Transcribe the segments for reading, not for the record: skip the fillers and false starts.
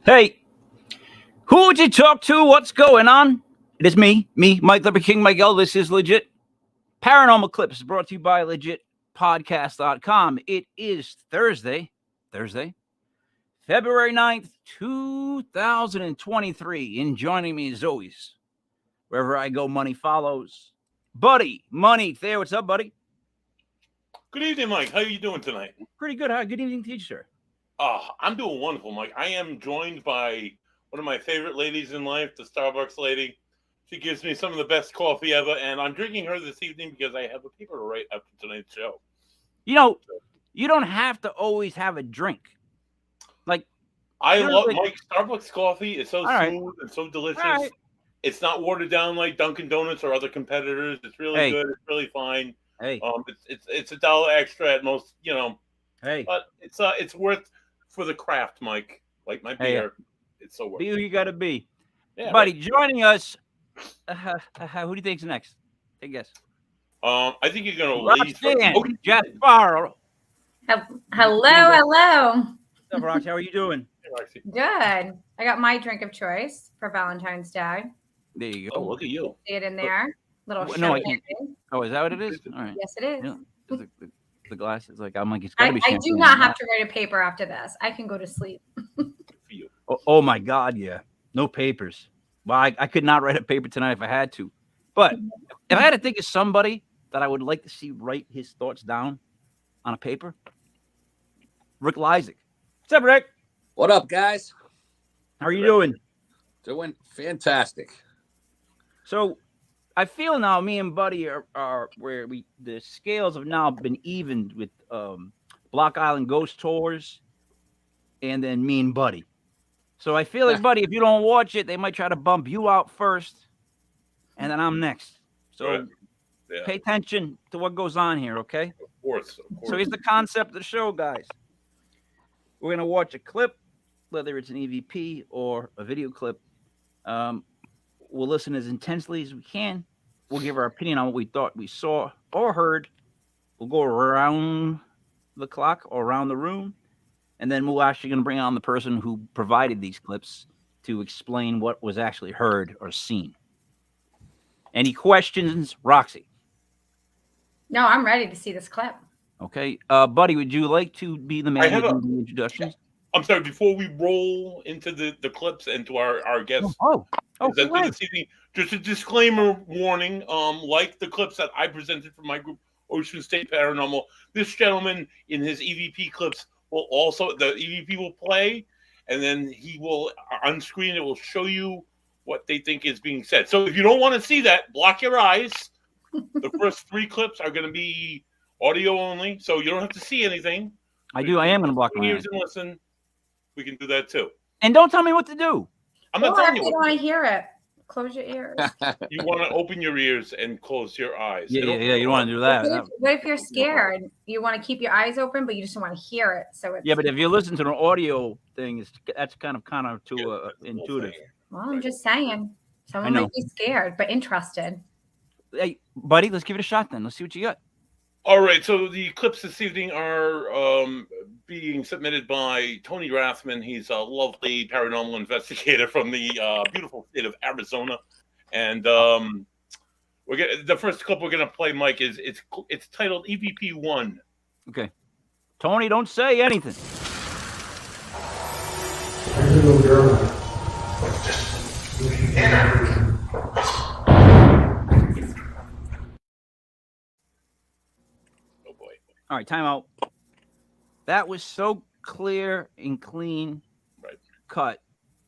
Hey, who would you talk to? What's going on? It is me, Mike Leopard King Miguel. This is Legit. Paranormal Clips is brought to you by legitpodcast.com. It is Thursday, February 9th, 2023. And joining me as always, wherever I go, money follows. Buddy, Money, Thayer, what's up, buddy? Good evening, Mike. How are you doing tonight? Pretty good. Hi, good evening to you, sir. I'm doing wonderful, Mike. I am joined by one of my favorite ladies in life, the Starbucks lady. She gives me some of the best coffee ever, and I'm drinking her this evening because I have a paper to write after tonight's show. You know, you don't have to always have a drink. Like, I love Mike. Starbucks coffee is so right. smooth and so delicious. Right. It's not watered down like Dunkin' Donuts or other competitors. It's really good. It's really fine. Hey, it's $1 extra at most, Hey, but it's worth for the craft, Mike. Like my beer, it's so worth. Be who you gotta be, Yeah, buddy. Right. Joining us. Who do you think's next? Take a guess. I think you're gonna leave. Jeff Barr. Hello. What's up, Roxy? How are you doing? Hey, Roxy. Good. I got my drink of choice for Valentine's Day. There you Oh, go. look at you. See it in there. Little No, I can't. Oh, is that what it is? All right. Yes, it is. Yeah. The glass is like, I'm like, it's gotta be. I do not have to write a paper after this. I can go to sleep. Oh my God, yeah. No papers. Well, I could not write a paper tonight if I had to. But if I had to think of somebody that I would like to see write his thoughts down on a paper, Rick Lysick. What's up, Rick? What up, guys? How are you doing? Doing fantastic. So I feel now me and Buddy are where the scales have now been evened with Block Island Ghost Tours and then me and Buddy. So I feel like, Buddy, if you don't watch it, they might try to bump you out first and then I'm next. So pay attention to what goes on here, okay? Of course. So here's the concept of the show, guys. We're going to watch a clip, whether it's an EVP or a video clip. We'll listen as intensely as we can. We'll give our opinion on what we thought we saw or heard. We'll go around the clock or around the room. And then we're actually going to bring on the person who provided these clips to explain what was actually heard or seen. Any questions, Roxy? No, I'm ready to see this clip. Okay. Buddy, would you like to be the man who do the introductions? I'm sorry, before we roll into the clips and to our guests, this evening, just a disclaimer warning, like the clips that I presented from my group, Ocean State Paranormal, this gentleman in his EVP clips will also, the EVP will play, and then he will, on screen, it will show you what they think is being said. So if you don't want to see that, block your eyes. The first 3 clips are going to be audio only, so you don't have to see anything. I am going to block my ears and listen. We can do that too. And don't tell me what to do. I'm not telling you. You want to hear it. Close your ears. You want to open your ears and close your eyes. Yeah. You don't want to do that. What if you're scared? You want to keep your eyes open, but you just don't want to hear it. So it's... but if you listen to an audio thing, that's kind of too intuitive. Well, I'm just saying. Someone might be scared, but interested. Hey, buddy, let's give it a shot then. Let's see what you got. All right, so the clips this evening are being submitted by Tony Rathman. He's a lovely paranormal investigator from the beautiful state of Arizona, and the first clip we're gonna play, Mike, is it's titled EVP 1. Okay, Tony, don't say anything. All right, time out. That was so clear and clean, cut,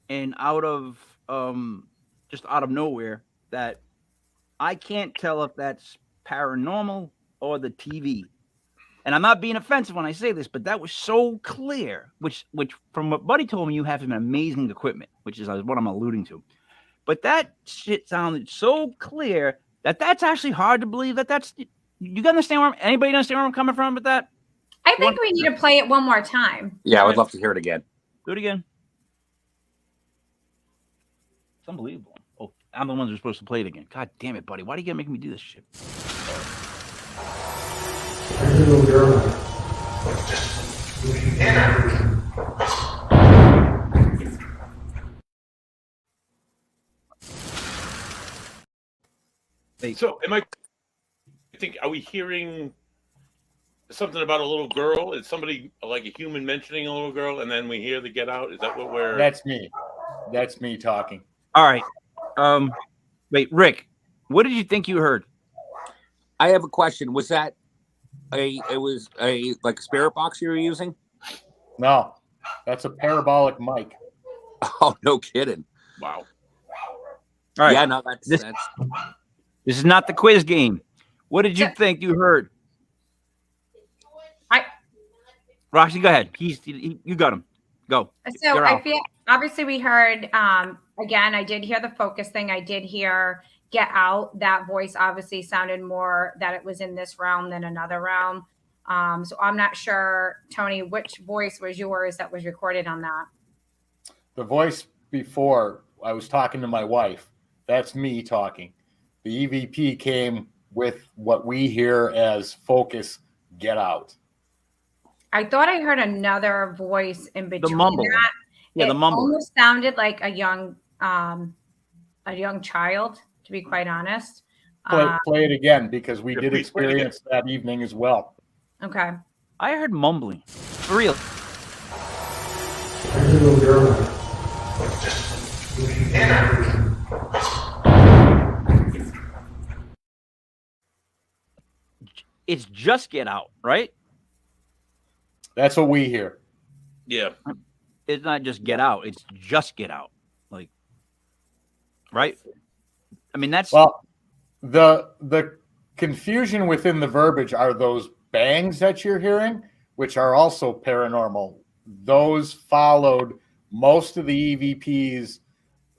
and out of just out of nowhere that I can't tell if that's paranormal or the TV. And I'm not being offensive when I say this, but that was so clear. Which from what Buddy told me, you have some amazing equipment, which is what I'm alluding to. But that shit sounded so clear that that's actually hard to believe that that's. You understand anybody understand where I'm coming from with that? I think we need to play it one more time. Yeah, I would love to hear it again. Do it again. It's unbelievable. Oh, I'm the one who's supposed to play it again. God damn it, buddy. Why do you gotta make me do this shit? So are we hearing something about a little girl? Is somebody like a human mentioning a little girl, and then we hear the get out? Is that what we're? That's me. That's me talking. All right. Wait, Rick, what did you think you heard? I have a question. Was that a like a spirit box you were using? No, that's a parabolic mic. Oh, no kidding. Wow. All right. Yeah, no, This is not the quiz game. What did you think you heard? Roxy, go ahead. You got him. Go. So I feel obviously we heard again. I did hear the focus thing. I did hear get out. That voice obviously sounded more that it was in this realm than another realm. So I'm not sure, Tony, which voice was yours that was recorded on that. The voice before I was talking to my wife. That's me talking. The EVP came with what we hear as focus, get out. I thought I heard another voice in between. The mumble. That. Yeah, the mumble. Almost sounded like a young child, to be quite honest. Play it again because we did experience that evening as well. Okay. I heard mumbling. For real. It's just get out, right? That's what we hear. Yeah. It's not just get out. It's just get out. Like, right? I mean, that's well, the confusion within the verbiage are those bangs that you're hearing, which are also paranormal. Those followed most of the EVPs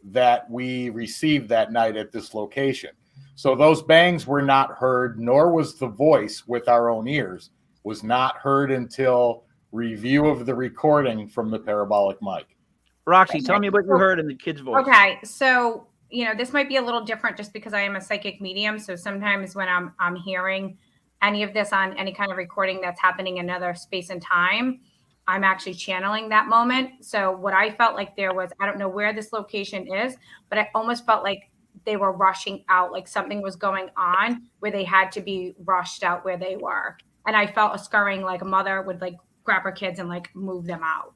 that we received that night at this location. So those bangs were not heard, nor was the voice with our own ears, was not heard until review of the recording from the parabolic mic. Roxy, tell me what you heard in the kid's voice. Okay, so this might be a little different just because I am a psychic medium. So sometimes when I'm hearing any of this on any kind of recording that's happening in another space and time, I'm actually channeling that moment. So what I felt like there was, I don't know where this location is, but I almost felt like they were rushing out, like something was going on where they had to be rushed out where they were. And I felt a scurrying, like a mother would like grab her kids and like move them out.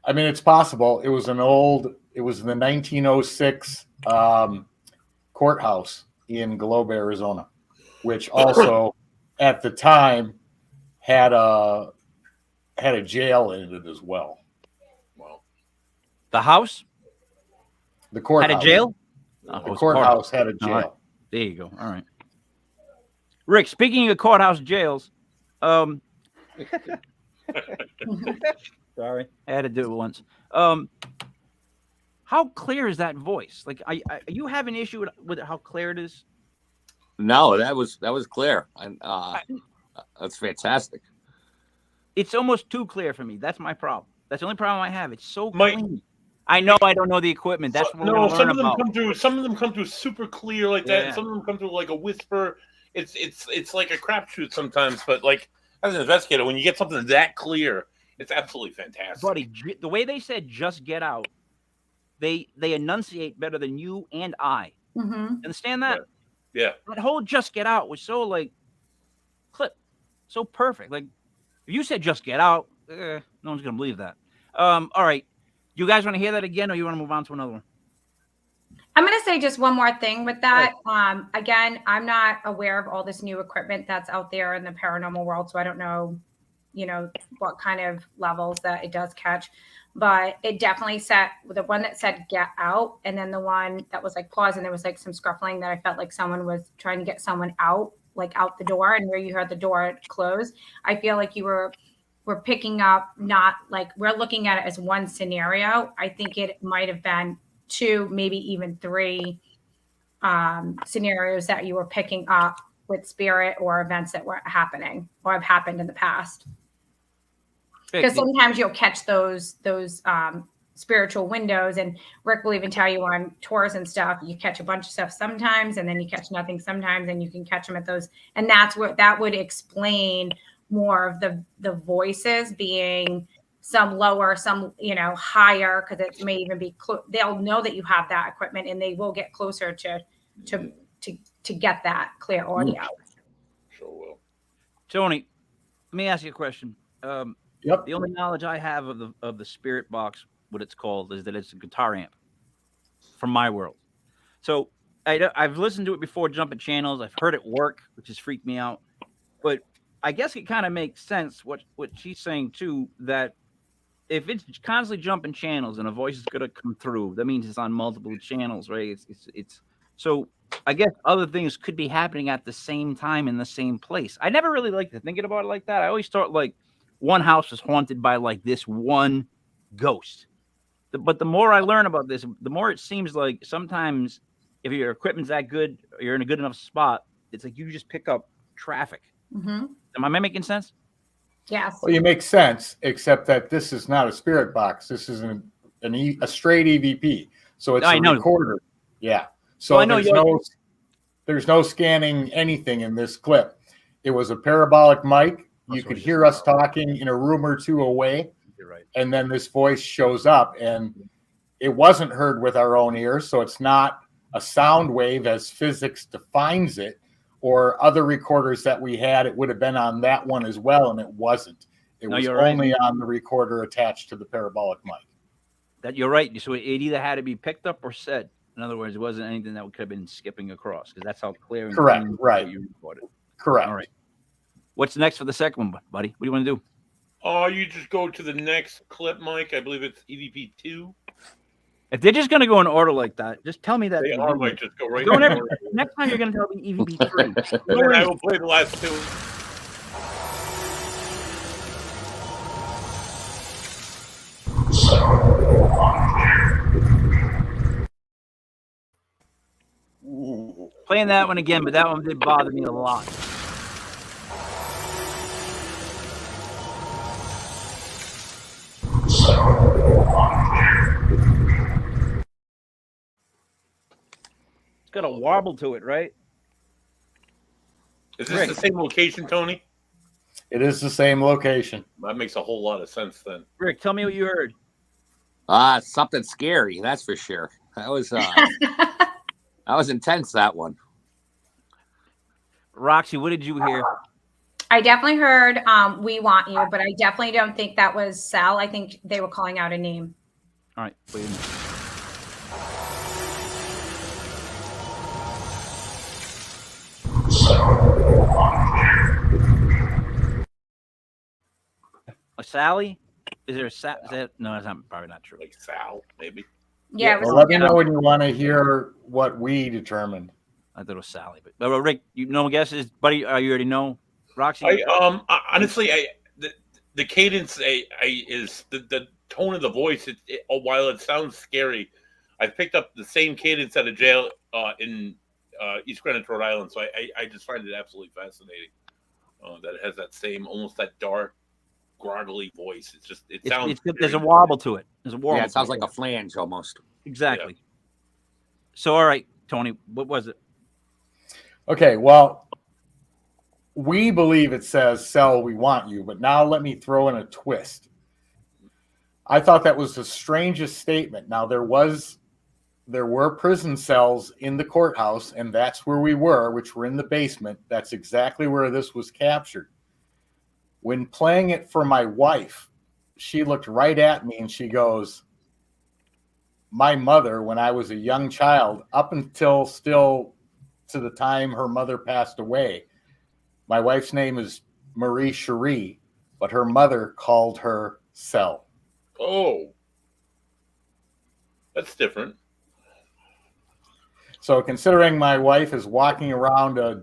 I mean, it's possible. It was in the 1906 courthouse in Globe, Arizona, which also at the time had a jail in it as well. Wow. The house? The courthouse. Had a jail? The courthouse had a jail. Right. There you go. All right. Rick, speaking of courthouse jails, sorry, I had to do it once. How clear is that voice? Like, are you have an issue with how clear it is? No, that was clear. And that's fantastic. It's almost too clear for me. That's my problem. That's the only problem I have. It's so clean. I know I don't know the equipment. That's what we're gonna learn about. Some of them come through super clear like that. And some of them come through like a whisper. It's like a crapshoot sometimes. But like as an investigator, when you get something that clear, it's absolutely fantastic. Buddy, the way they said "just get out," they enunciate better than you and I. Mm-hmm. Understand that? Yeah. That whole "just get out" was so like clip, so perfect. Like if you said "just get out," no one's gonna believe that. All right. You guys want to hear that again, or you want to move on to another one? I'm going to say just one more thing with that. Again, I'm not aware of all this new equipment that's out there in the paranormal world, so I don't know, what kind of levels that it does catch. But it definitely set the one that said "get out," and then the one that was like pause, and there was like some scuffling that I felt like someone was trying to get someone out, like out the door, and where you heard the door close. I feel like we're picking up, not like we're looking at it as one scenario. I think it might have been 2, maybe even 3 scenarios that you were picking up with spirit or events that were happening or have happened in the past. Because sometimes you'll catch those spiritual windows, and Rick will even tell you on tours and stuff, you catch a bunch of stuff sometimes, and then you catch nothing sometimes, and you can catch them at those. And that's what that would explain more of the voices being some lower, some higher, because it may even be they'll know that you have that equipment, and they will get closer to to get that clear audio. Sure will. Tony, let me ask you a question. Yep. The only knowledge I have of the spirit box, what it's called, is that it's a guitar amp from my world. So I've listened to it before, jumping channels. I've heard it work, which has freaked me out. But I guess it kind of makes sense what she's saying too, that if it's constantly jumping channels and a voice is going to come through, that means it's on multiple channels, right? It's so I guess other things could be happening at the same time in the same place. I never really liked to think about it like that. I always thought like one house was haunted by like this one ghost. But the more I learn about this, the more it seems like sometimes if your equipment's that good, or you're in a good enough spot, it's like you just pick up traffic. Mm-hmm. Am I making sense? Yes. Well, you make sense, except that this is not a spirit box. This is a straight EVP. So it's a recorder. Yeah. So there's no scanning anything in this clip. It was a parabolic mic. You could hear us talking in a room or two away. You're right. And then this voice shows up, and it wasn't heard with our own ears. So it's not a sound wave as physics defines it, or other recorders that we had. It would have been on that one as well, and it wasn't. It was only on the recorder attached to the parabolic mic. That you're right. So it either had to be picked up or said. In other words, it wasn't anything that could have been skipping across, because that's how clear and correct, clean right? You recorded. Correct. All right. What's next for the second one, buddy? What do you want to do? You just go to the next clip, Mike. I believe it's EVP 2. If they're just going to go in order like that, just tell me that. They are, might just go right. Next time you're going to tell me EVP 3. And I will play the last two. Playing that one again, but that one did bother me a lot. It's got a warble to it, right? Is this the same location, Tony? It is the same location. That makes a whole lot of sense then. Rick, tell me what you heard. Something scary, that's for sure. That was that was intense, that one. Roxy, what did you hear? I definitely heard "We Want You," but I definitely don't think that was Sal. I think they were calling out a name. All right, wait a minute. A Sally? Is there a Sal? No, that's probably not true. Like Sal, maybe. Yeah. Well, let me know when you want to hear what we determined. I thought it was Sally, but Rick, you no guesses, buddy? You already know, Roxy. Honestly, the cadence is the tone of the voice. While it sounds scary, I picked up the same cadence at a jail in East Greenwich, Rhode Island. So I just find it absolutely fascinating that it has that same, almost that dark, groggly voice. It sounds. There's a warble to it. There's a warble. Yeah, it sounds like a flange almost. Exactly. Yeah. So, all right, Tony, what was it? Okay, well, we believe it says "Sell, we want you," but now let me throw in a twist. I thought that was the strangest statement. Now there were prison cells in the courthouse, and that's where we were, which were in the basement. That's exactly where this was captured. When playing it for my wife, she looked right at me and she goes, "My mother, when I was a young child, up until still to the time her mother passed away, my wife's name is Marie Cherie, but her mother called her Cell." Oh, that's different. So considering my wife is walking around a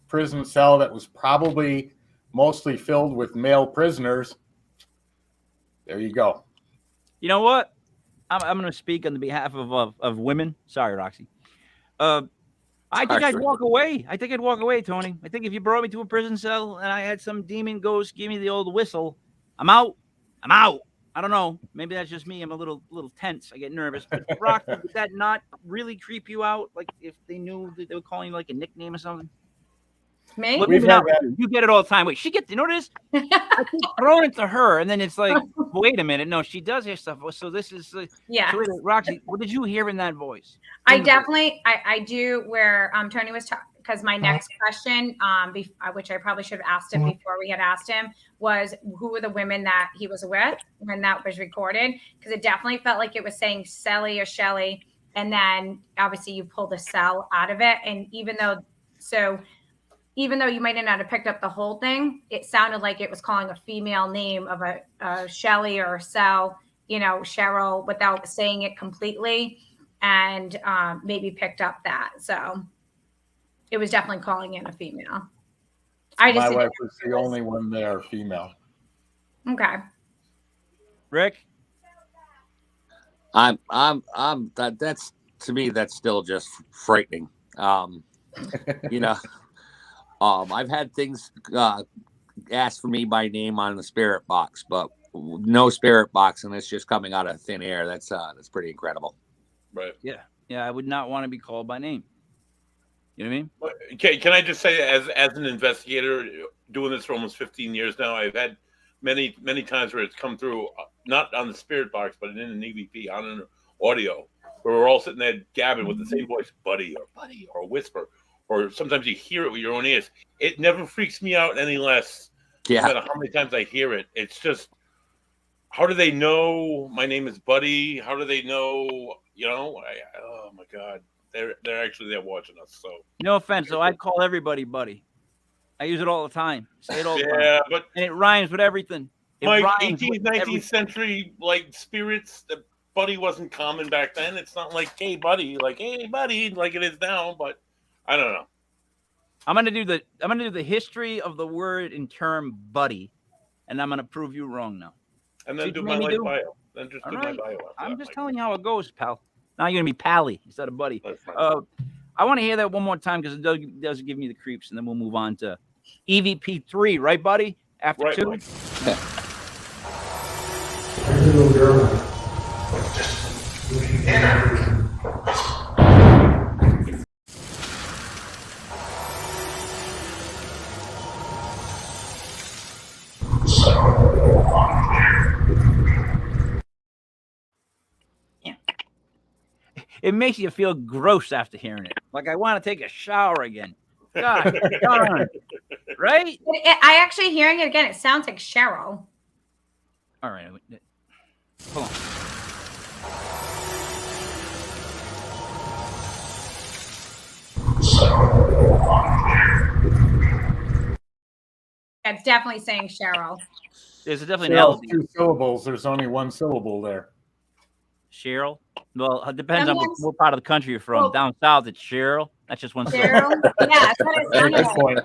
prison cell that was probably mostly filled with male prisoners, there you go. You know what? I'm going to speak on the behalf of women. Sorry, Roxy. I think I'd walk away. I think I'd walk away, Tony. I think if you brought me to a prison cell and I had some demon ghost give me the old whistle, I'm out. I'm out. I don't know. Maybe that's just me. I'm a little tense. I get nervous. But Roxy, would that not really creep you out? Like if they knew that they were calling you like a nickname or something? Me? You get it all the time. Wait, she gets, you know what it is? I keep throwing it to her, and then it's like, wait a minute. No, she does hear stuff. So this is, yeah. So Roxy, what did you hear in that voice? I definitely, I do where Tony was because my next question, which I probably should have asked him before we had asked him, was who were the women that he was with when that was recorded? Because it definitely felt like it was saying Sally or Shelly, and then obviously you pulled a cell out of it. And even though you might not have picked up the whole thing, it sounded like it was calling a female name of a Shelly or a Cell, Cheryl, without saying it completely, and maybe picked up that. So it was definitely calling in a female. My wife was the only one there, female. Okay. Rick? That's to me, that's still just frightening. I've had things asked for me by name on the spirit box, but no spirit box, and it's just coming out of thin air. That's pretty incredible. Right. Yeah. I would not want to be called by name. You know what I mean? Can I just say, as an investigator doing this for almost 15 years now, I've had many times where it's come through, not on the spirit box, but in an EVP, on an audio, where we're all sitting there gabbing with the same voice, buddy, or whisper, or sometimes you hear it with your own ears. It never freaks me out any less. Yeah. No matter how many times I hear it, it's just, how do they know my name is Buddy? How do they know? Oh my God, they're actually there watching us. So no offense, so I call everybody buddy. I use it all the time. Say it all the time. Yeah, but and it rhymes with everything. My 18th, 19th century spirits, the buddy wasn't common back then. It's not like hey buddy, like it is now. But I don't know. I'm gonna do the history of the word and term buddy, and I'm gonna prove you wrong now. And then do my life bio. Then just do my bio. I'm just telling you how it goes, pal. Now you're gonna be pally instead of buddy. I want to hear that one more time because it does give me the creeps, and then we'll move on to EVP 3, right, buddy? After 2. Little girl. It makes you feel gross after hearing it. Like I want to take a shower again. God darn. Right? I actually hearing it again. It sounds like Cheryl. All right. Hold on. It's definitely saying Cheryl. There's definitely Cheryl's 2 syllables. There's only 1 syllable there. Cheryl. Well, it depends on what part of the country you're from. Down south, it's Cheryl. That's just one Cheryl. Yeah, that's what it sounded like. Point.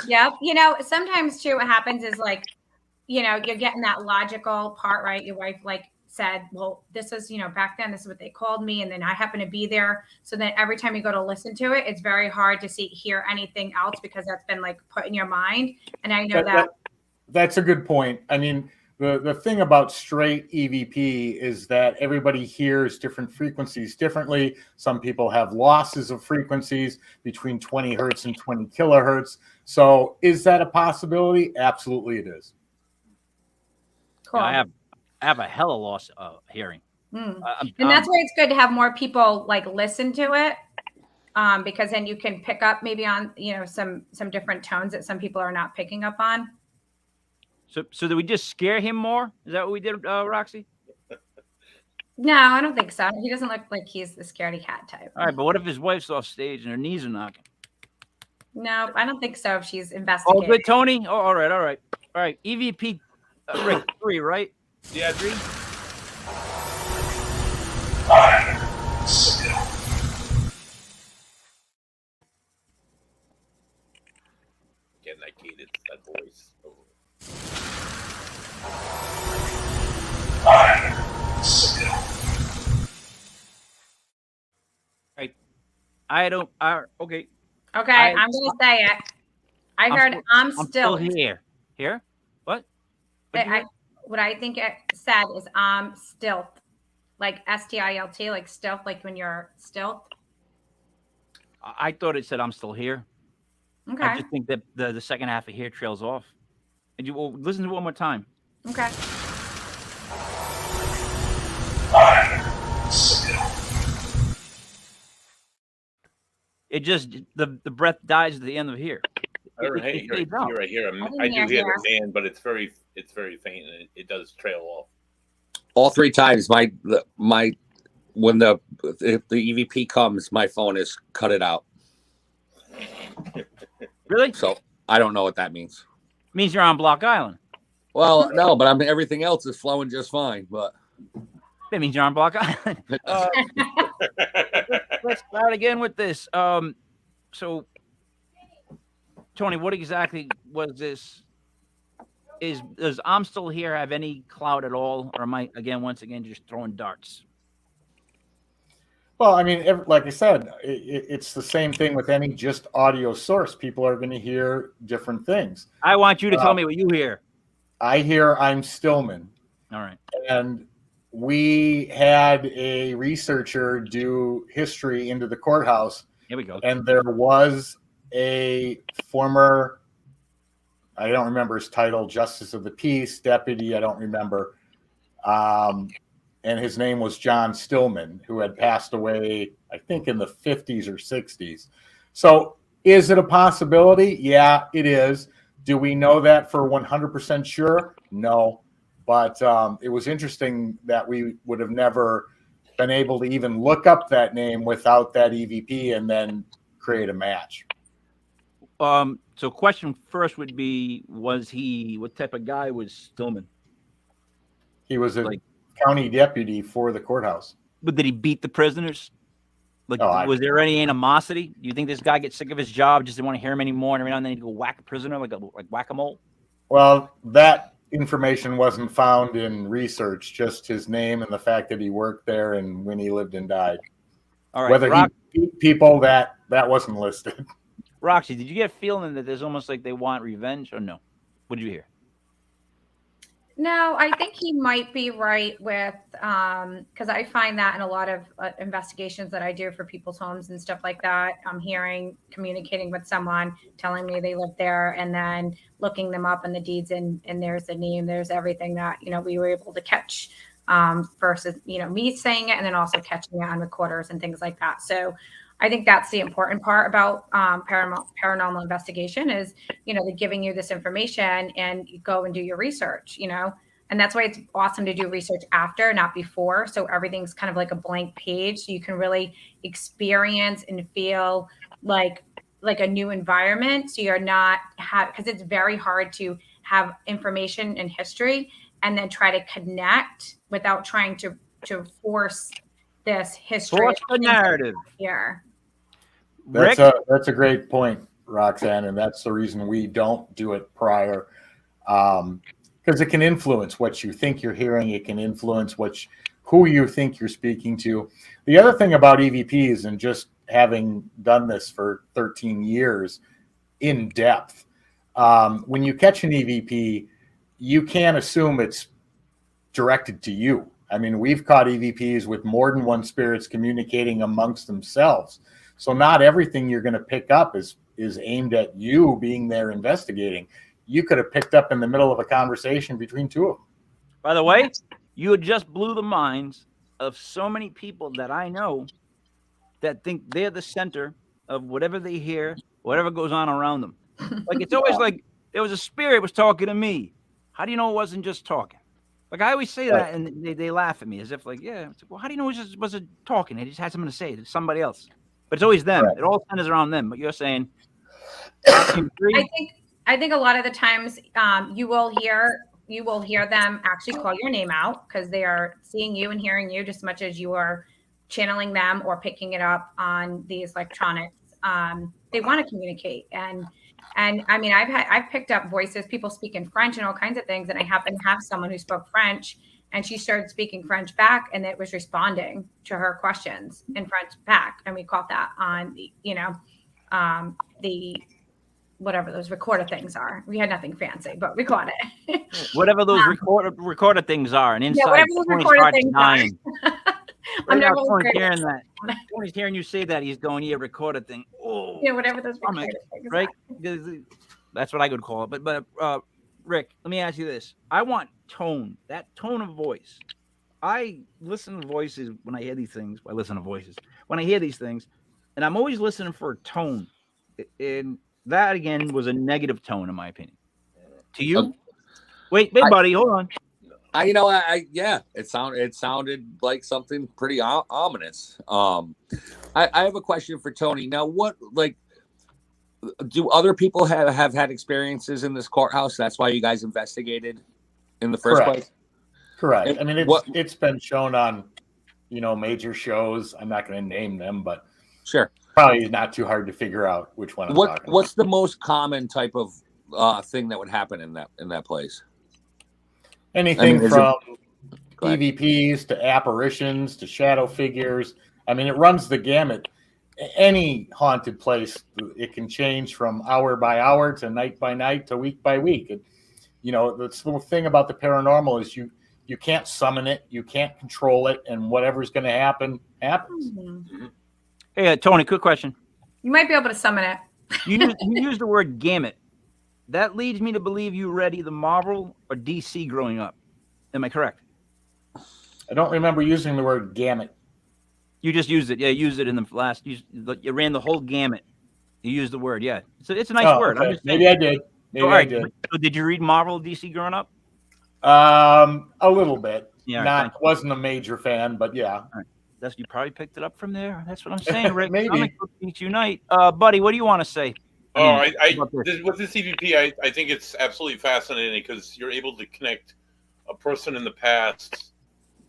Yep. Sometimes too, what happens is you're getting that logical part, right? Your wife said, well, this is, back then, this is what they called me. And then I happen to be there. So then every time you go to listen to it, it's very hard to hear anything else because that's been put in your mind. And I know that's a good point. I mean, the thing about straight EVP is that everybody hears different frequencies differently. Some people have losses of frequencies between 20 hertz and 20 kilohertz. So is that a possibility? Absolutely it is. Cool. I have a hella loss of hearing. And that's why it's good to have more people listen to it. Because then you can pick up maybe on, some different tones that some people are not picking up on. So did we just scare him more? Is that what we did, Roxy? No, I don't think so. He doesn't look like he's the scaredy cat type. All right, but what if his wife's off stage and her knees are knocking? No, I don't think so. If she's investigating. Oh, good, Tony. Oh, all right. EVP Rick 3, right? Yeah, 3. Getting that cadence, that voice. Right. Okay. Okay, I'm going to say it. I heard I'm still here. Here? What? What I think it said is stilt. Like STILT, like stealth, like when you're stealth. I thought it said I'm still here. Okay. I just think that the second half of here trails off. And listen to it one more time. Okay. It just the breath dies at the end of here. I don't It fades out. hear I do hear the fan, but it's very faint and it does trail off. All 3 times when the EVP comes, my phone is cut it out. Really? So I don't know what that means. It means you're on Block Island. Well, no, but everything else is flowing just fine. But That means you're on Block Island. Let's start again with this. So, Tony, what exactly was this? Does I'm Still Here have any clout at all, or am I once again just throwing darts? Well, I mean, like I said, it's the same thing with any just audio source. People are going to hear different things. I want you to tell me what you hear. I hear I'm Stillman. All right. And we had a researcher do history into the courthouse. Here we go. And there was a former, I don't remember his title, Justice of the Peace, Deputy, I don't remember. And his name was John Stillman, who had passed away, I think, in the 50s or 60s. So is it a possibility? Yeah, it is. Do we know that for 100% sure? No. But it was interesting that we would have never been able to even look up that name without that EVP and then create a match. So question first would be, what type of guy was Stillman? He was a county deputy for the courthouse. But did he beat the prisoners? Was there any animosity? Do you think this guy gets sick of his job, just didn't want to hear him anymore, and every now and then he'd go whack a prisoner like whack-a-mole? Well, that information wasn't found in research, just his name and the fact that he worked there and when he lived and died. All right. Whether he beat people, that wasn't listed. Roxy, did you get a feeling that there's almost like they want revenge, or no? What did you hear? No, I think he might be right with, because I find that in a lot of investigations that I do for people's homes and stuff like that. I'm communicating with someone, telling me they live there, and then looking them up in the deeds, and there's the name, there's everything that, we were able to catch, versus, me saying it and then also catching it on recorders and things like that. So I think that's the important part about paranormal investigation is, they're giving you this information and you go and do your research, and that's why it's awesome to do research after, not before. So everything's kind of like a blank page. So you can really experience and feel like a new environment. So you're not because it's very hard to have information and history and then try to connect without trying to force this history. Force the narrative here. That's a great point, Roxanne, and that's the reason we don't do it prior, because it can influence what you think you're hearing. It can influence who you think you're speaking to. The other thing about EVPs, and just having done this for 13 years in depth, when you catch an EVP, you can't assume it's directed to you. I mean, we've caught EVPs with more than one spirits communicating amongst themselves. So not everything you're going to pick up is aimed at you being there investigating. You could have picked up in the middle of a conversation between two of them. By the way, you just blew the minds of so many people that I know that think they're the center of whatever they hear, whatever goes on around them. Like, it's always like there was a spirit was talking to me. How do you know it wasn't just talking? Like, I always say that, and they laugh at me as if like, yeah. It's like, well, how do you know it wasn't talking? They just had something to say to somebody else. But it's always them. Right. It all centers around them. But you're saying, I think a lot of the times you will hear them actually call your name out because they are seeing you and hearing you just as much as you are channeling them or picking it up on these electronics. They want to communicate, and I mean, I've picked up voices, people speak in French and all kinds of things, and I happen to have someone who spoke French. And she started speaking French back, and it was responding to her questions in French back. And we caught that on the whatever those recorder things are. We had nothing fancy, but we caught it. Whatever those recorder things are, and inside, whatever those recorder things dying. are. I'm never hearing that. When he's hearing you say that, he's going, "Yeah, recorded thing." Oh, yeah, whatever those recorder things right? are. That's what I would call it. But Rick, let me ask you this. I want tone, that tone of voice. I listen to voices when I hear these things. I listen to voices. When I hear these things, and I'm always listening for a tone. And that again was a negative tone, in my opinion. To you? Wait, buddy, hold on. Yeah, it sounded like something pretty ominous. I have a question for Tony. Now, what do other people have had experiences in this courthouse? That's why you guys investigated in the first place? Correct. And I mean, it's been shown on, major shows. I'm not going to name them, but sure, probably not too hard to figure out which one I'm talking about. What's the most common type of thing that would happen in that place? Anything from EVPs to apparitions to shadow figures. I mean, it runs the gamut. Any haunted place, it can change from hour by hour to night by night to week by week. The little thing about the paranormal is you can't summon it, you can't control it, and whatever's going to happen happens. Mm-hmm. Hey, Tony, quick question. You might be able to summon it. You used the word gamut. That leads me to believe you read either Marvel or DC growing up. Am I correct? I don't remember using the word gamut. You just used it. Yeah, you used it in the last. You ran the whole gamut. You used the word. Yeah, so it's a nice word. Okay. Maybe I did. I did. So did you read Marvel, DC growing up? A little bit. Yeah, wasn't a major fan, but yeah. All right. You probably picked it up from there. That's what I'm saying, Rick. Maybe. Comic book geeks unite. Buddy, what do you want to say? With this EVP, I think it's absolutely fascinating because you're able to connect a person in the past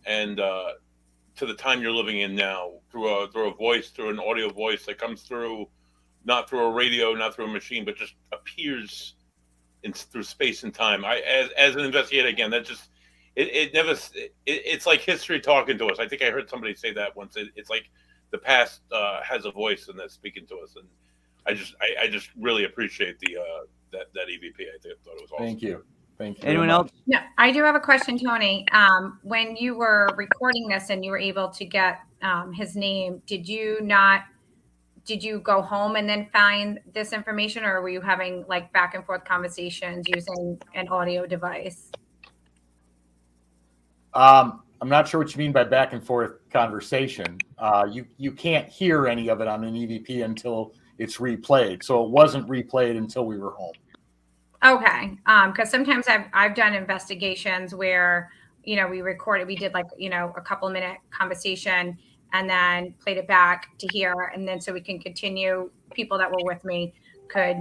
and to the time you're living in now through a voice, through an audio voice that comes through, not through a radio, not through a machine, but just appears through space and time. As an investigator, again, that just it's like history talking to us. I think I heard somebody say that once. It's like the past has a voice and that's speaking to us, and I just really appreciate that EVP. I thought it was awesome. Thank you. Anyone else? No, I do have a question, Tony. When you were recording this and you were able to get his name, did you go home and then find this information, or were you having like back and forth conversations using an audio device? I'm not sure what you mean by back and forth conversation. You can't hear any of it on an EVP until it's replayed. So it wasn't replayed until we were home. Okay. Because sometimes I've done investigations where, we recorded, we did a couple minute conversation and then played it back to hear. And then so we can continue, people that were with me could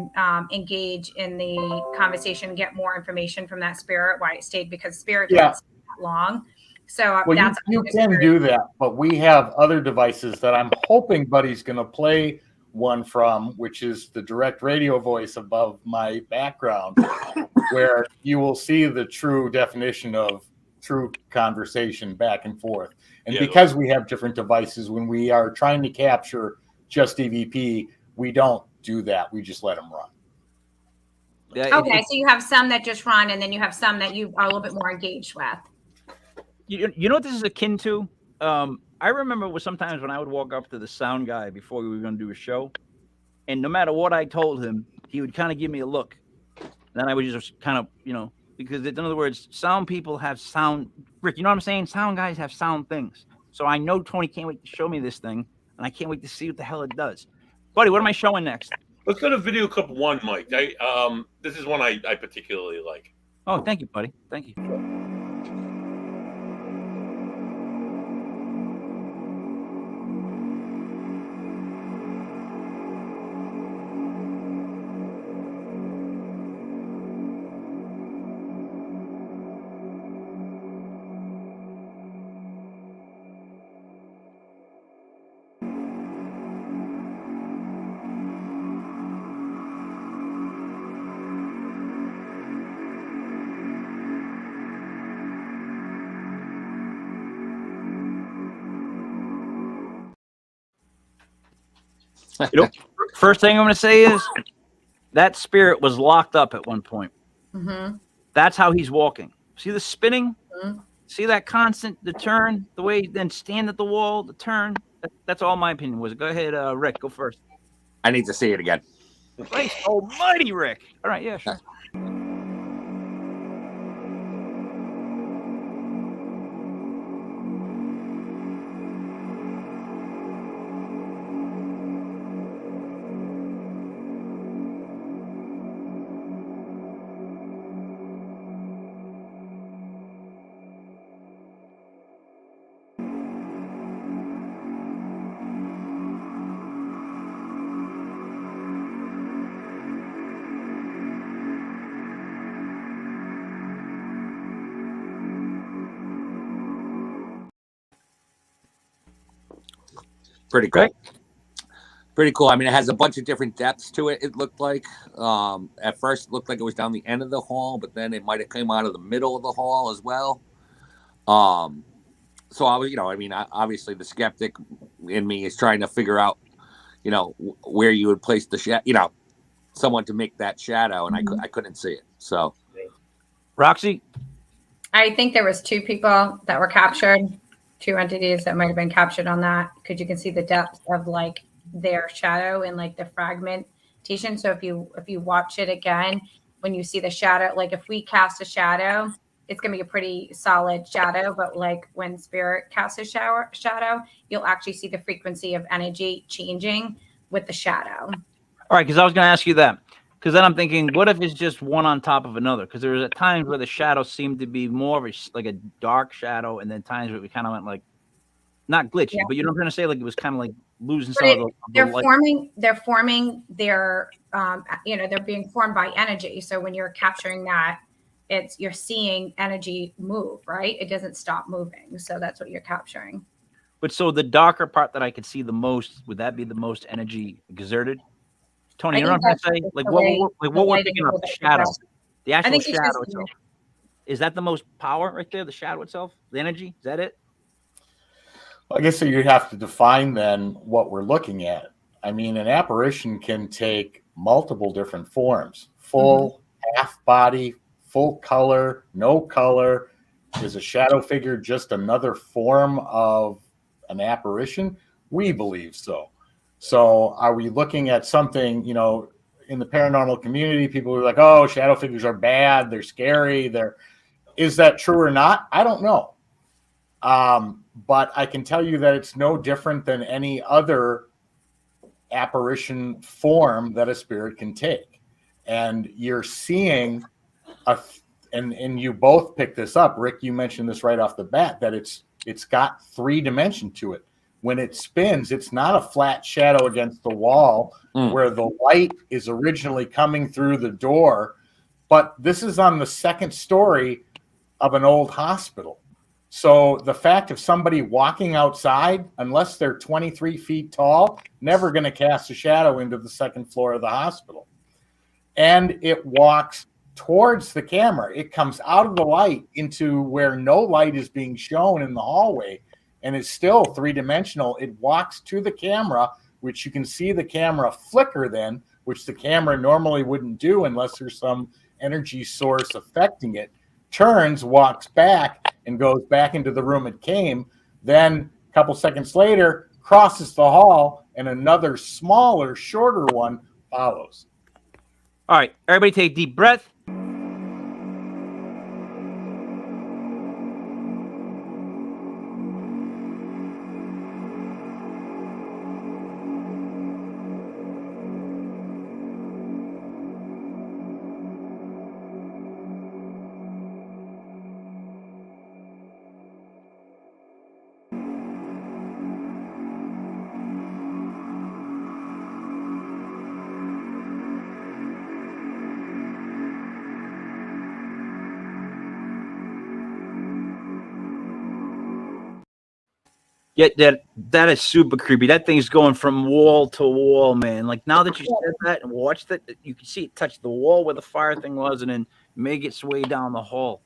engage in the conversation, get more information from that spirit, why it stayed, because spirit didn't stay that long. So that's you can do that, but we have other devices that I'm hoping Buddy's going to play one from, which is the direct radio voice above my background, where you will see the true definition of true conversation back and forth. And because we have different devices, when we are trying to capture just EVP, we don't do that. We just let them run. Okay, so you have some that just run, and then you have some that you are a little bit more engaged with. You know what this is akin to? I remember sometimes when I would walk up to the sound guy before we were going to do a show, and no matter what I told him, he would kind of give me a look. Then I would just kind of, because in other words, sound people have sound. Rick, you know what I'm saying? Sound guys have sound things. So I know Tony can't wait to show me this thing, and I can't wait to see what the hell it does. Buddy, what am I showing next? Let's go to video clip 1, Mike. This is one I particularly like. Oh, thank you, buddy. Thank you. First thing I'm going to say is that spirit was locked up at one point. Mm-hmm. That's how he's walking. See the spinning? Mm-hmm. See that constant, the turn, the way then stand at the wall, the turn. That's all my opinion was. Go ahead, Rick, go first. I need to see it again. Christ almighty, Rick. All right, yeah, sure. Pretty cool. Right? Pretty cool. I mean, it has a bunch of different depths to it. It looked like at first it looked like it was down the end of the hall, but then it might have come out of the middle of the hall as well. So I was, obviously the skeptic in me is trying to figure out, where you would place the shadow, someone to make that shadow, and I couldn't see it. So, Roxy, I think there was 2 people that were captured, 2 entities that might have been captured on that, because you can see the depth of like their shadow and like the fragmentation. So if you watch it again, when you see the shadow, like if we cast a shadow, it's going to be a pretty solid shadow, but like when spirit casts a shadow, you'll actually see the frequency of energy changing with the shadow. All right, because I was going to ask you that. Because then I'm thinking, what if it's just one on top of another? Because there was at times where the shadow seemed to be more of like a dark shadow, and then times where we kind of went like, not glitchy, but you know what I'm trying to say? Like it was kind of like losing some of the they're light. forming their they're being formed by energy. So when you're capturing that, you're seeing energy move, right? It doesn't stop moving. So that's what you're capturing. But so the darker part that I could see the most, would that be the most energy exerted? Tony, you know what I'm trying to say? Like what we're picking up, the shadow. The actual shadow itself. Is that the most power right there? The shadow itself? The energy? Is that it? I guess so you have to define then what we're looking at. I mean, an apparition can take multiple different forms. Full, half body, full color, no color. Is a shadow figure just another form of an apparition? We believe so. So are we looking at something, in the paranormal community, people are like, oh, shadow figures are bad, they're scary. Is that true or not? I don't know. But I can tell you that it's no different than any other apparition form that a spirit can take. And you're seeing and you both picked this up. Rick, you mentioned this right off the bat, that it's got 3 dimension to it. When it spins, it's not a flat shadow against the wall where the light is originally coming through the door, but this is on the 2nd story of an old hospital. So the fact of somebody walking outside, unless they're 23 feet tall, never going to cast a shadow into the 2nd floor of the hospital. And it walks towards the camera. It comes out of the light into where no light is being shown in the hallway, and it's still 3-dimensional. It walks to the camera, which you can see the camera flicker then, which the camera normally wouldn't do unless there's some energy source affecting it. Turns, walks back, and goes back into the room it came. Then a couple seconds later, crosses the hall, and another smaller, shorter one follows. All right, everybody take a deep breath. Yeah, that is super creepy. That thing's going from wall to wall, man. Like now that you said that and watched it, you can see it touch the wall where the fire thing was, and then make its way down the hall.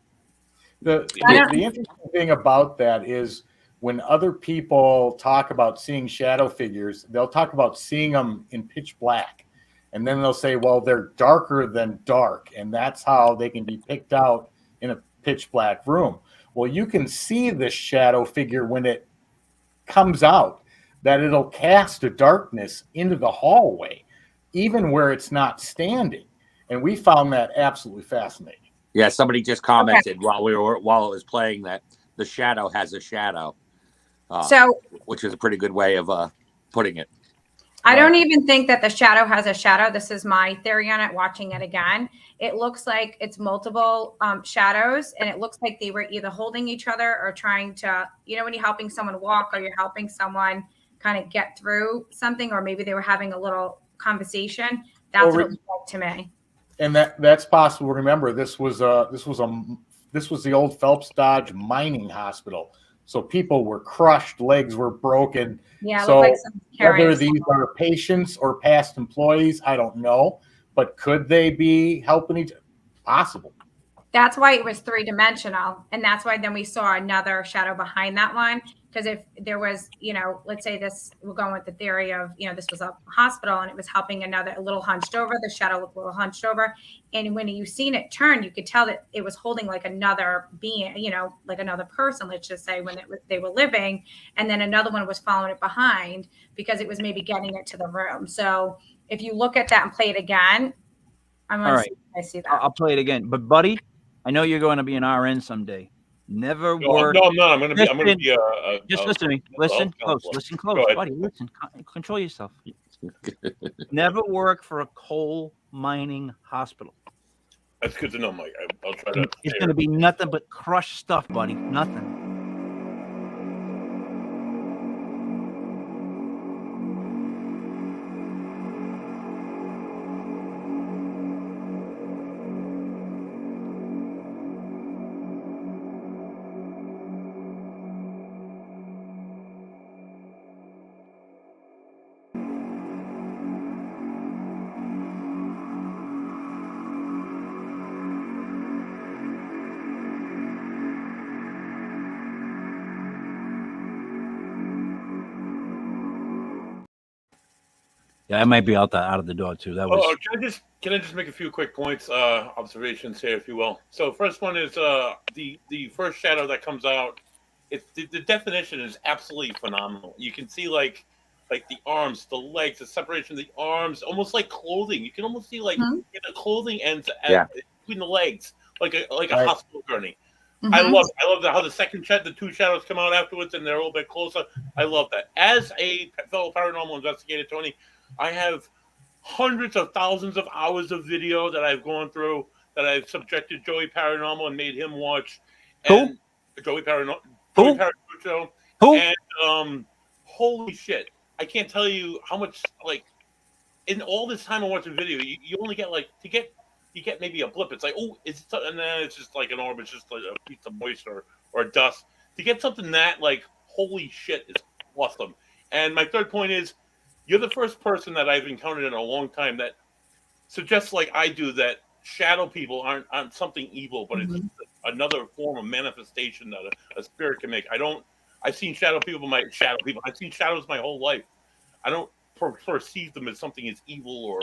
The interesting thing about that is when other people talk about seeing shadow figures, they'll talk about seeing them in pitch black, and then they'll say, "Well, they're darker than dark," and that's how they can be picked out in a pitch black room. Well, you can see this shadow figure when it comes out, that it'll cast a darkness into the hallway, even where it's not standing. And we found that absolutely fascinating. Yeah, somebody just commented while it was playing that the shadow has a shadow. Which is a pretty good way of putting it. I don't even think that the shadow has a shadow. This is my theory on it, watching it again. It looks like it's multiple shadows, and it looks like they were either holding each other or trying to, when you're helping someone walk or you're helping someone kind of get through something, or maybe they were having a little conversation. That's what it looked like to me. And that's possible. Remember, this was the old Phelps Dodge mining hospital. So people were crushed, legs were broken. Yeah, it so looked like some whether carriers. these are patients or past employees, I don't know. But could they be helping each? Possible. That's why it was 3-dimensional. And that's why then we saw another shadow behind that one. Because if there was, let's say this, we're going with the theory of, this was a hospital and it was helping a little hunched over. The shadow looked a little hunched over. And when you seen it turn, you could tell that it was holding like another being, like another person, let's just say when they were living. And then another one was following it behind because it was maybe getting it to the room. So if you look at that and play it again, I'm going to see if I see that. I'll play it again. But buddy, I know you're going to be an RN someday. Never work. No, I'm not. I'm going to be just listen to me. Listen close. Listen close, buddy. Listen. Control yourself. Never work for a coal mining hospital. That's good to know, Mike. I'll try to. It's going to be nothing but crushed stuff, buddy. Nothing. Yeah, I might be out of the door too. That was. Can I just make a few quick points, observations here, if you will? So first one is the first shadow that comes out. It's the definition is absolutely phenomenal. You can see like the arms, the legs, the separation of the arms, almost like clothing. You can almost see like the clothing ends between the legs, like a hospital gurney. Mm-hmm. I love that how the two shadows come out afterwards and they're a little bit closer. I love that. As a fellow paranormal investigator, Tony, I have hundreds of thousands of hours of video that I've gone through that I've subjected Joey Paranormal and made him watch. And Joey Paranormal show. And holy shit, I can't tell you how much in all this time of watching video, you only get you get maybe a blip. It's like, oh, and then it's just like an orb. It's just like a piece of moisture or dust. To get something that holy shit is awesome. And my third point is, you're the first person that I've encountered in a long time that suggests, like I do, that shadow people aren't something evil, but it's another form of manifestation that a spirit can make. I've seen shadow people. I've seen shadows my whole life. I don't perceive them as something as evil or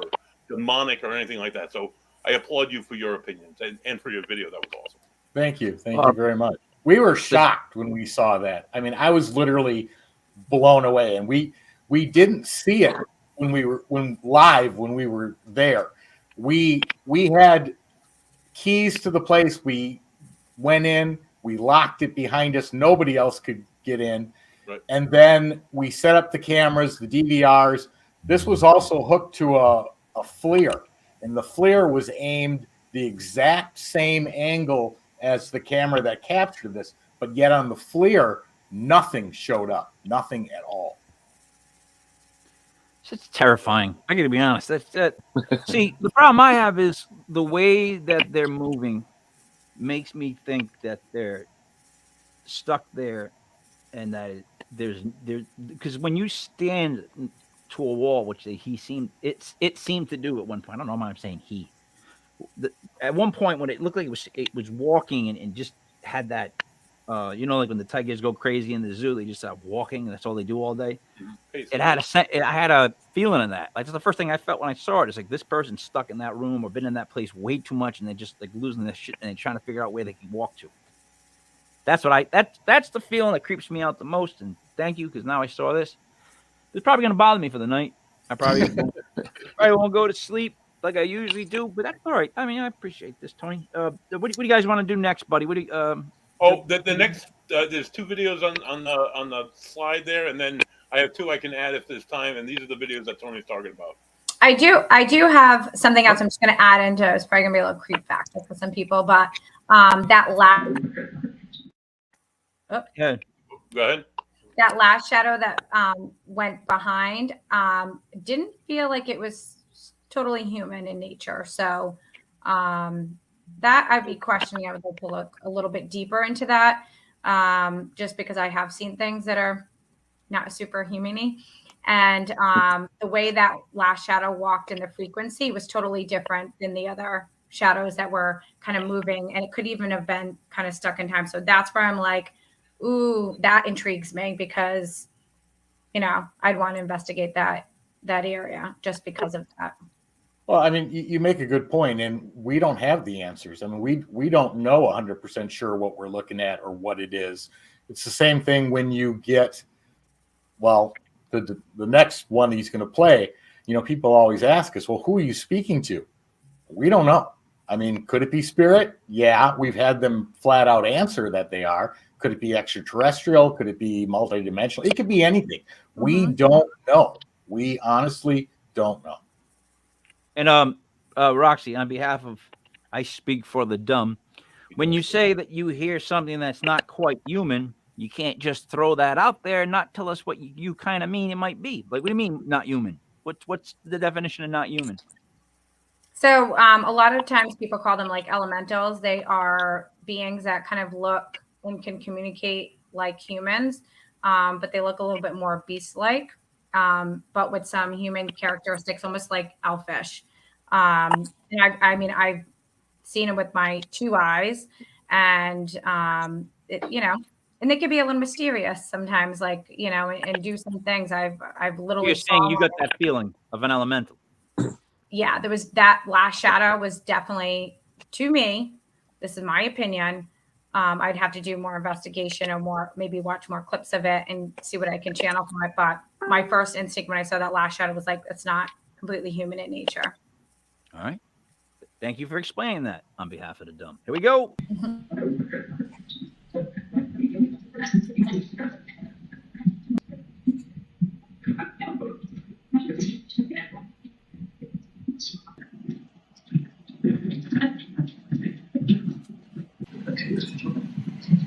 demonic or anything like that. So I applaud you for your opinions and for your video. That was awesome. Thank you. Thank you very much. We were shocked when we saw that. I mean, I was literally blown away, and we didn't see it when we were there. We had keys to the place. We went in, we locked it behind us. Nobody else could get in. Right. And then we set up the cameras, the DVRs. This was also hooked to a FLIR, and the FLIR was aimed the exact same angle as the camera that captured this, but yet on the FLIR, nothing showed up, nothing at all. It's terrifying. I got to be honest. See, the problem I have is the way that they're moving makes me think that they're stuck there, and that because when you stand to a wall, which it seemed to do at one point. I don't know why I'm saying he. At one point when it looked like it was walking and just had that. Like when the tigers go crazy in the zoo, they just start walking. That's all they do all day. I had a feeling in that. Like, that's the first thing I felt when I saw it. It's like this person's stuck in that room or been in that place way too much, and they're just losing their shit, and they're trying to figure out where they can walk to. That's the feeling that creeps me out the most. And thank you, because now I saw this. It's probably gonna bother me for the night. I probably won't go to sleep like I usually do, but that's all right. I mean, I appreciate this, Tony. What do you guys want to do next, buddy? What do you? The next there's two videos on the slide there, and then I have two I can add if there's time, and these are the videos that Tony's talking about. I do have something else I'm just going to add into. It's probably going to be a little creep factor for some people, but that last. Go ahead. That last shadow that went behind didn't feel like it was totally human in nature. So that I'd be questioning. I would like to look a little bit deeper into that. just because I have seen things that are not superhuman-y. And the way that last shadow walked in the frequency was totally different than the other shadows that were kind of moving. And it could even have been kind of stuck in time. So that's where I'm like, ooh, that intrigues me because, I'd want to investigate that area just because of that. Well, I mean, you make a good point, and we don't have the answers. I mean, we don't know 100% sure what we're looking at or what it is. It's the same thing when you get, well, the next one he's going to play. People always ask us, well, who are you speaking to? We don't know. I mean, could it be spirit? Yeah, we've had them flat out answer that they are. Could it be extraterrestrial? Could it be multidimensional? It could be anything. We don't know. We honestly don't know. And Roxy, on behalf of I Speak for the Dumb, when you say that you hear something that's not quite human, you can't just throw that out there and not tell us what you kind of mean it might be. Like, what do you mean not human? What's the definition of not human? So a lot of times people call them like elementals. They are beings that kind of look and can communicate like humans, but they look a little bit more beast-like, but with some human characteristics, almost like elfish. And I mean, I've seen it with my 2 eyes, and and they can be a little mysterious sometimes, like, and do some things. I've literally. You're saying you got that feeling of an elemental. Yeah, there was that last shadow was definitely, to me, this is my opinion. I'd have to do more investigation or maybe watch more clips of it and see what I can channel from it. But my first instinct when I saw that last shadow was like, it's not completely human in nature. All right. Thank you for explaining that on behalf of the dumb. Here we go.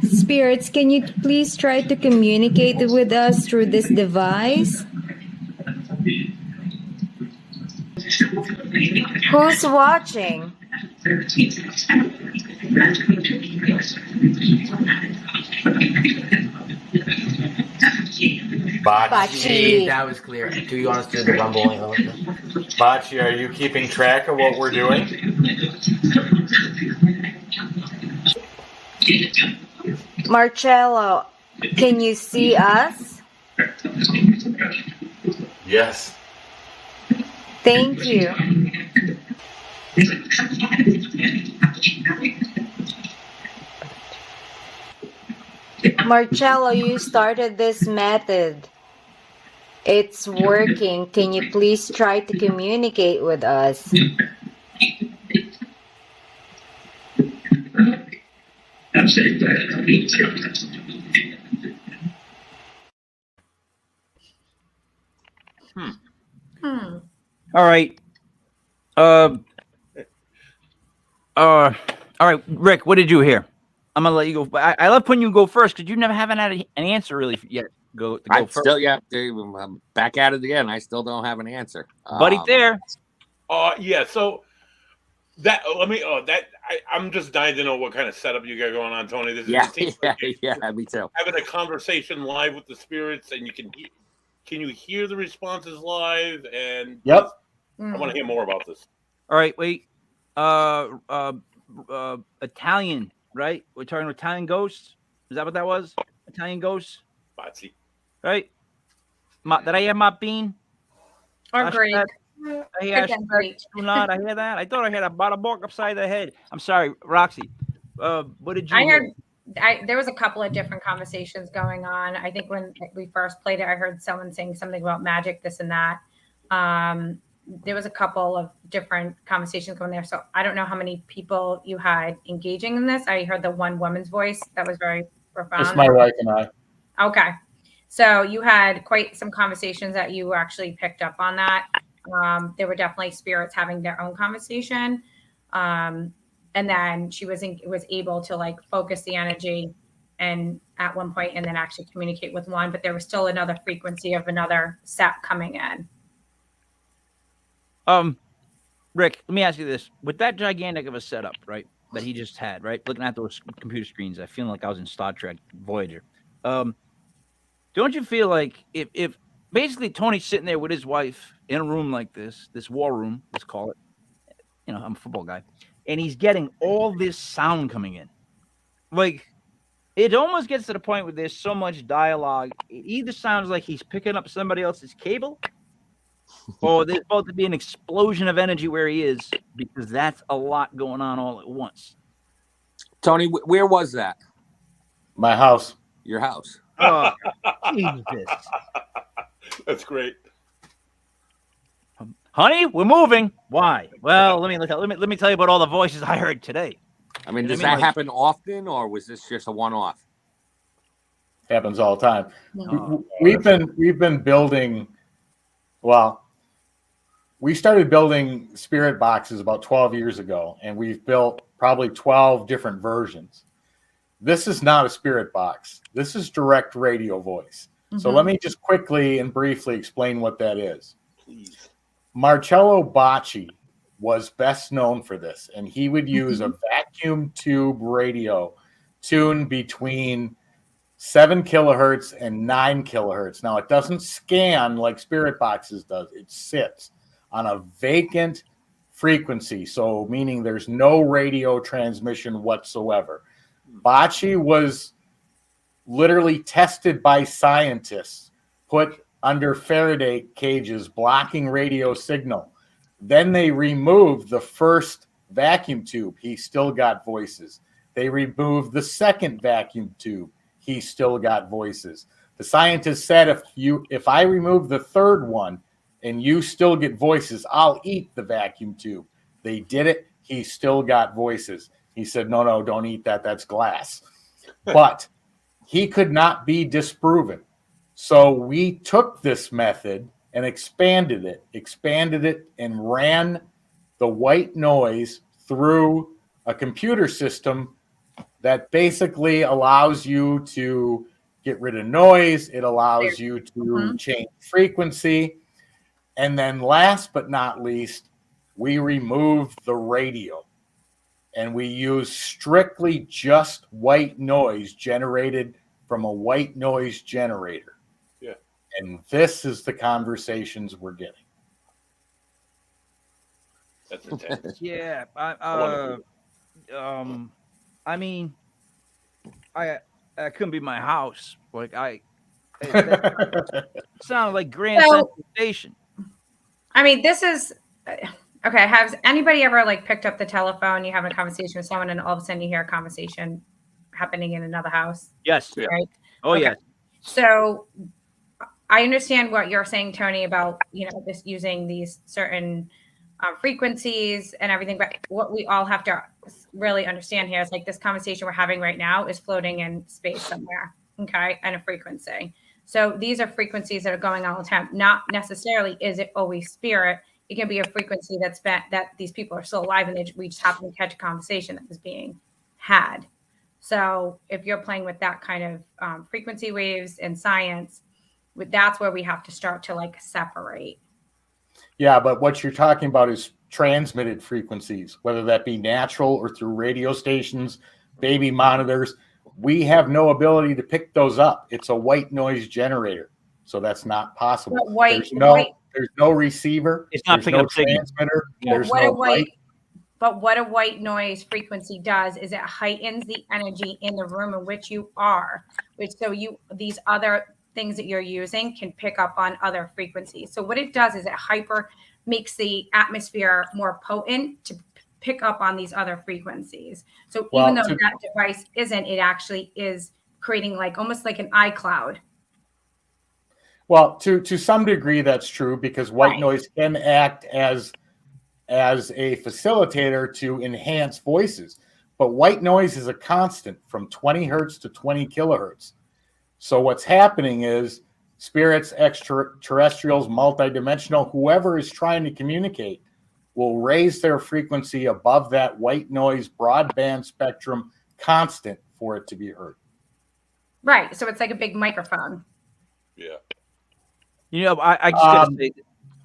Spirits, can you please try to communicate with us through this device? Who's watching? Bachi. That was clear. Do you want us to do the rumbling? Bachi, are you keeping track of what we're doing? Marcello, can you see us? Yes. Thank you. Marcello, you started this method. It's working. Can you please try to communicate with us? All right. All right, Rick, what did you hear? I'm gonna let you go. I love when you go first because you never haven't had an answer really yet. Go first. Still, yeah, I'm back at it again. I still don't have an answer, buddy. There. Yeah. So that I'm just dying to know what kind of setup you got going on, Tony. This is yeah, me too. Having a conversation live with the spirits, and can you hear the responses live? And yep, I want to hear more about this. All right, wait. Italian, right? We're talking Italian ghosts. Is that what that was? Italian ghosts. Bazzi. Right? Did I hear Mop Bean? Or Greek. I hear not. I hear that. I thought I had a bottle book upside the head. I'm sorry, Roxy. What did you hear? There was a couple of different conversations going on. I think when we first played it, I heard someone saying something about magic, this and that. There was a couple of different conversations going there. So I don't know how many people you had engaging in this. I heard the one woman's voice. That was very profound. It's my wife and I. Okay. So you had quite some conversations that you actually picked up on that. There were definitely spirits having their own conversation. And then she was able to like focus the energy and at one point and then actually communicate with one, but there was still another frequency of another set coming in. Rick, let me ask you this. With that gigantic of a setup, right? that he just had, right? Looking at those computer screens, I feel like I was in Star Trek Voyager. Don't you feel like if basically Tony's sitting there with his wife in a room like this war room, let's call it, I'm a football guy, and he's getting all this sound coming in, like it almost gets to the point where there's so much dialogue, it either sounds like he's picking up somebody else's cable, or there's about to be an explosion of energy where he is, because that's a lot going on all at once. Tony, where was that? My house. Your house. Oh, Jesus. That's great. Honey, we're moving. Why? Well, let me tell you about all the voices I heard today. I mean, does that happen often, or was this just a one-off? Happens all the time. Oh, We've been building. Well, we started building spirit boxes about 12 years ago, and we've built probably 12 different versions. This is not a spirit box. This is direct radio voice. Mm-hmm. So let me just quickly and briefly explain what that is. Please. Marcello Bacci was best known for this, and he would use a vacuum tube radio tuned between 7 kilohertz and 9 kilohertz. Now, it doesn't scan like spirit boxes does. It sits on a vacant frequency, so meaning there's no radio transmission whatsoever. Bacci was literally tested by scientists, put under Faraday cages, blocking radio signal. Then they removed the first vacuum tube. He still got voices. They removed the second vacuum tube. He still got voices. The scientist said, if I remove the third one and you still get voices, I'll eat the vacuum tube. They did it. He still got voices. He said, no, don't eat that. That's glass. But he could not be disproven. So we took this method and expanded it and ran the white noise through a computer system that basically allows you to get rid of noise. It allows you to change frequency. And then last but not least, we removed the radio. And we use strictly just white noise generated from a white noise generator. Yeah. And this is the conversations we're getting. That's intense. Yeah. I mean, I couldn't be my house. Like it sounded like Grand Central Station. I mean, this is okay. Has anybody ever picked up the telephone? You have a conversation with someone, and all of a sudden you hear a conversation happening in another house? Yes. Right. Oh, okay. Yes. So I understand what you're saying, Tony, about this using these certain frequencies and everything. But what we all have to really understand here is this conversation we're having right now is floating in space somewhere. Okay, and a frequency. So these are frequencies that are going on all the time. Not necessarily is it always spirit. It can be a frequency that these people are still alive, and we just happen to catch a conversation that was being had. So if you're playing with that kind of frequency waves and science, that's where we have to start to separate. Yeah, but what you're talking about is transmitted frequencies, whether that be natural or through radio stations, baby monitors. We have no ability to pick those up. It's a white noise generator, so that's not possible. There's no receiver. It's not picking up transmitter. There's no light. But what a white noise frequency does is it heightens the energy in the room in which you are, these other things that you're using can pick up on other frequencies. So what it does is it makes the atmosphere more potent to pick up on these other frequencies. So even though that device isn't, it actually is creating almost like an iCloud. Well, to some degree, that's true, because white noise can act as a facilitator to enhance voices. But white noise is a constant from 20 hertz to 20 kilohertz. So what's happening is spirits, extraterrestrials, multidimensional, whoever is trying to communicate will raise their frequency above that white noise broadband spectrum constant for it to be heard. Right. So it's like a big microphone. Yeah. I just gotta say,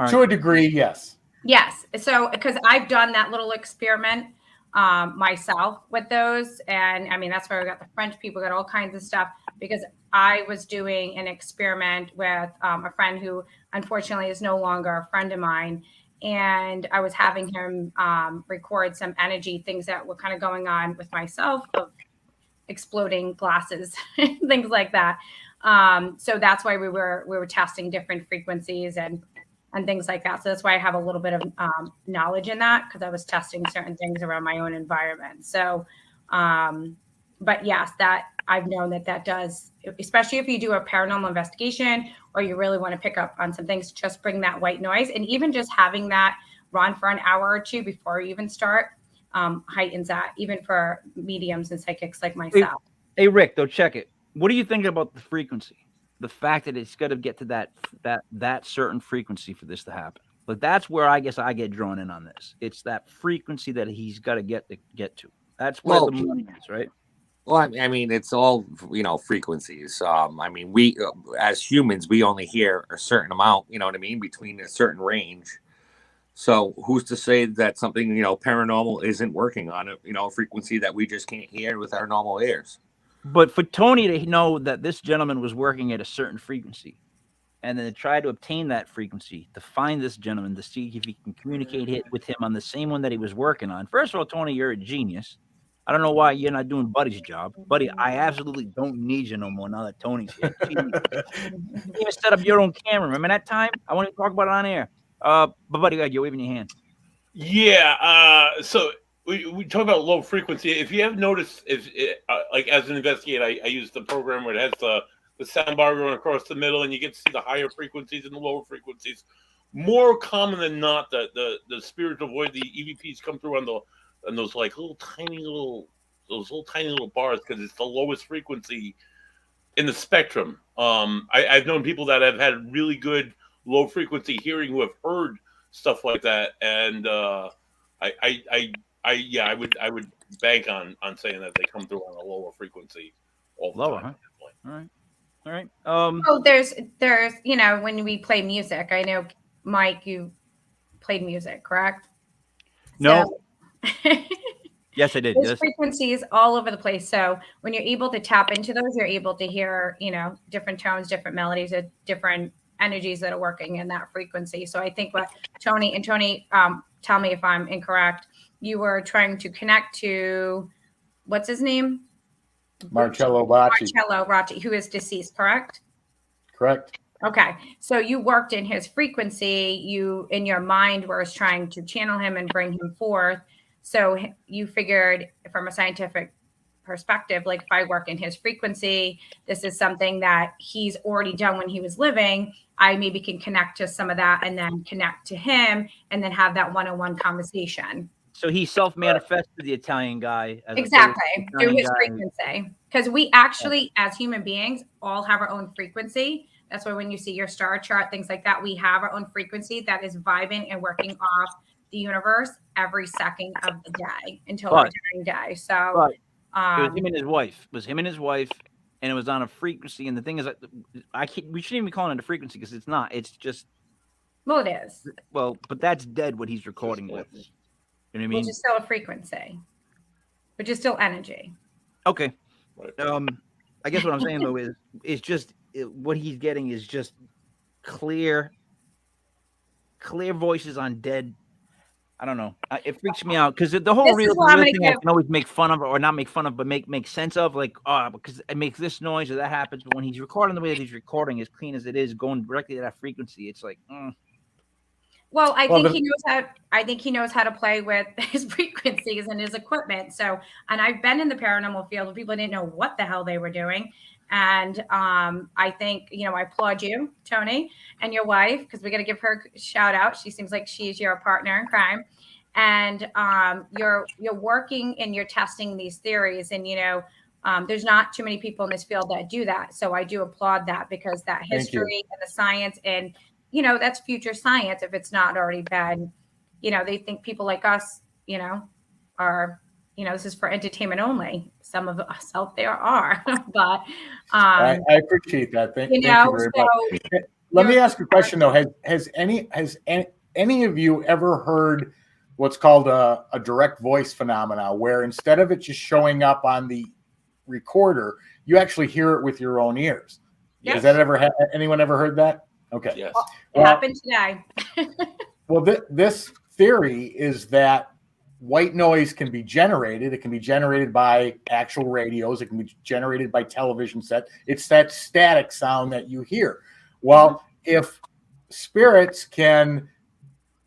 to a degree, yes. Yes. So because I've done that little experiment myself with those. And I mean, that's where we got the French people, got all kinds of stuff, because I was doing an experiment with a friend who unfortunately is no longer a friend of mine. And I was having him record some energy things that were kind of going on with myself, of exploding glasses, things like that. So that's why we were testing different frequencies and things like that. So that's why I have a little bit of knowledge in that, because I was testing certain things around my own environment. So, but yes, that I've known that does, especially if you do a paranormal investigation or you really want to pick up on some things, just bring that white noise. And even just having that run for an hour or two before you even start heightens that, even for mediums and psychics like myself. Hey Rick, though, check it. What do you think about the frequency? The fact that it's got to get to that certain frequency for this to happen. But that's where I guess I get drawn in on this. It's that frequency that he's got to get to. That's where the money is, right? Well, I mean, it's all, frequencies. I mean, we as humans, we only hear a certain amount, you know what I mean, between a certain range. So who's to say that something, paranormal isn't working on a frequency that we just can't hear with our normal ears? But for Tony to know that this gentleman was working at a certain frequency, and then to try to obtain that frequency, to find this gentleman, to see if he can communicate with him on the same one that he was working on. First of all, Tony, you're a genius. I don't know why you're not doing Buddy's job. Buddy, I absolutely don't need you no more now that Tony's here. You even set up your own camera. Remember that time? I want to talk about it on air. But Buddy, you're waving your hand. Yeah. So we talk about low frequency. If you have noticed, like as an investigator, I use the program where it has the sound bar going across the middle, and you get to see the higher frequencies and the lower frequencies. More common than not, the spiritual void, the EVPs come through on those like little tiny little bars, because it's the lowest frequency in the spectrum. I've known people that have had really good low frequency hearing who have heard stuff like that, and I would bank on saying that they come through on a lower frequency all the time. Huh? All right. Oh, there's when we play music, I know, Mike, you played music, correct? No. So, yes, I did. There's frequencies all over the place. So when you're able to tap into those, you're able to hear, different tones, different melodies, different energies that are working in that frequency. So I think what Tony, tell me if I'm incorrect, you were trying to connect to, what's his name? Marcello Rocci, who is deceased, correct? Correct. Okay. So you worked in his frequency. You, in your mind, were trying to channel him and bring him forth. So you figured, from a scientific perspective, like, if I work in his frequency, this is something that he's already done when he was living. I maybe can connect to some of that and then connect to him and then have that one-on-one conversation. So he self-manifested the Italian guy. Exactly. Through his frequency. Because we actually, as human beings, all have our own frequency. That's why when you see your star chart, things like that, we have our own frequency that is vibing and working off the universe every second of the day until our dying day. So it was him and his wife. It was him and his wife, and it was on a frequency. And the thing is, we shouldn't even be calling it a frequency, because it's not. It's just. Well, it is. Well, but that's dead. What he's recording with. You know what I mean? Which is still a frequency, which is still energy. Okay. I guess what I'm saying though is just what he's getting is just clear voices on dead. I don't know. It freaks me out, because the whole real thing I can always make fun of, or not make fun of, but make sense of, like, because it makes this noise or that happens. But when he's recording the way that he's recording, as clean as it is, going directly to that frequency, it's like. Well, I think he knows how to play with his frequencies and his equipment. So, and I've been in the paranormal field where people didn't know what the hell they were doing. And I think, I applaud you, Tony, and your wife, because we got to give her a shout out. She seems like she's your partner in crime. And you're working and you're testing these theories. And, there's not too many people in this field that do that. So I do applaud that, because that history and the science and, that's future science. If it's not already been, they think people like us, are, this is for entertainment only. Some of us out there are, but I appreciate that. Thank you very much. Let me ask you a question though. Has any of you ever heard what's called a direct voice phenomena, where instead of it just showing up on the recorder, you actually hear it with your own ears. Yes. Has that ever anyone ever heard that? Okay. Yes. It happened today. Well, this theory is that white noise can be generated. It can be generated by actual radios. It can be generated by television set. It's that static sound that you hear. Well, if spirits can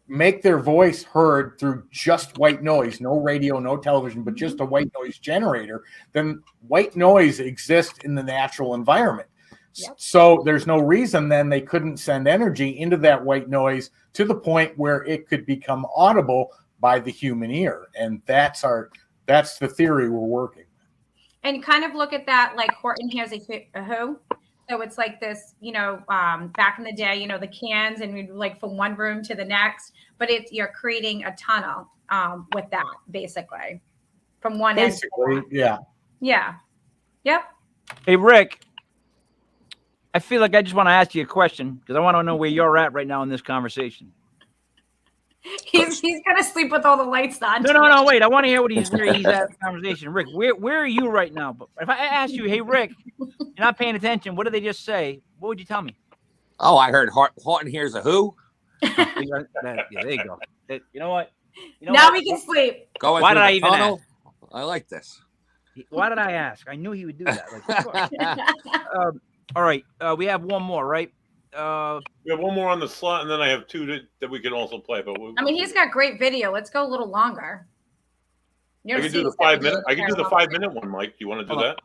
make their voice heard through just white noise, no radio, no television, but just a white noise generator, then white noise exists in the natural environment. Yep. So there's no reason then they couldn't send energy into that white noise to the point where it could become audible by the human ear. And that's the theory we're working with. And kind of look at that like Horton Hears a Who. So it's like this, back in the day, the cans, and we'd like from one room to the next, but you're creating a tunnel with that, basically, from one end to the next. Yeah. Yep. Hey, Rick, I feel like I just want to ask you a question because I want to know where you're at right now in this conversation. He's gonna sleep with all the lights on. No, wait. I want to hear where he's at in the conversation. Rick, where are you right now? But if I ask you, hey, Rick, you're not paying attention, what did they just say? What would you tell me? Oh, I heard Horton Hears a Who. Yeah, there you go. You know what? Now we can sleep. Why did I even ask? I like this. Why did I ask? I knew he would do that. Like, of course. All right. We have one more, right? We have one more on the slot, and then I have two that we can also play. But he's got great video. Let's go a little longer. I can do the 5 minute. I can do the 5 minute one, Mike. Do you want to do that?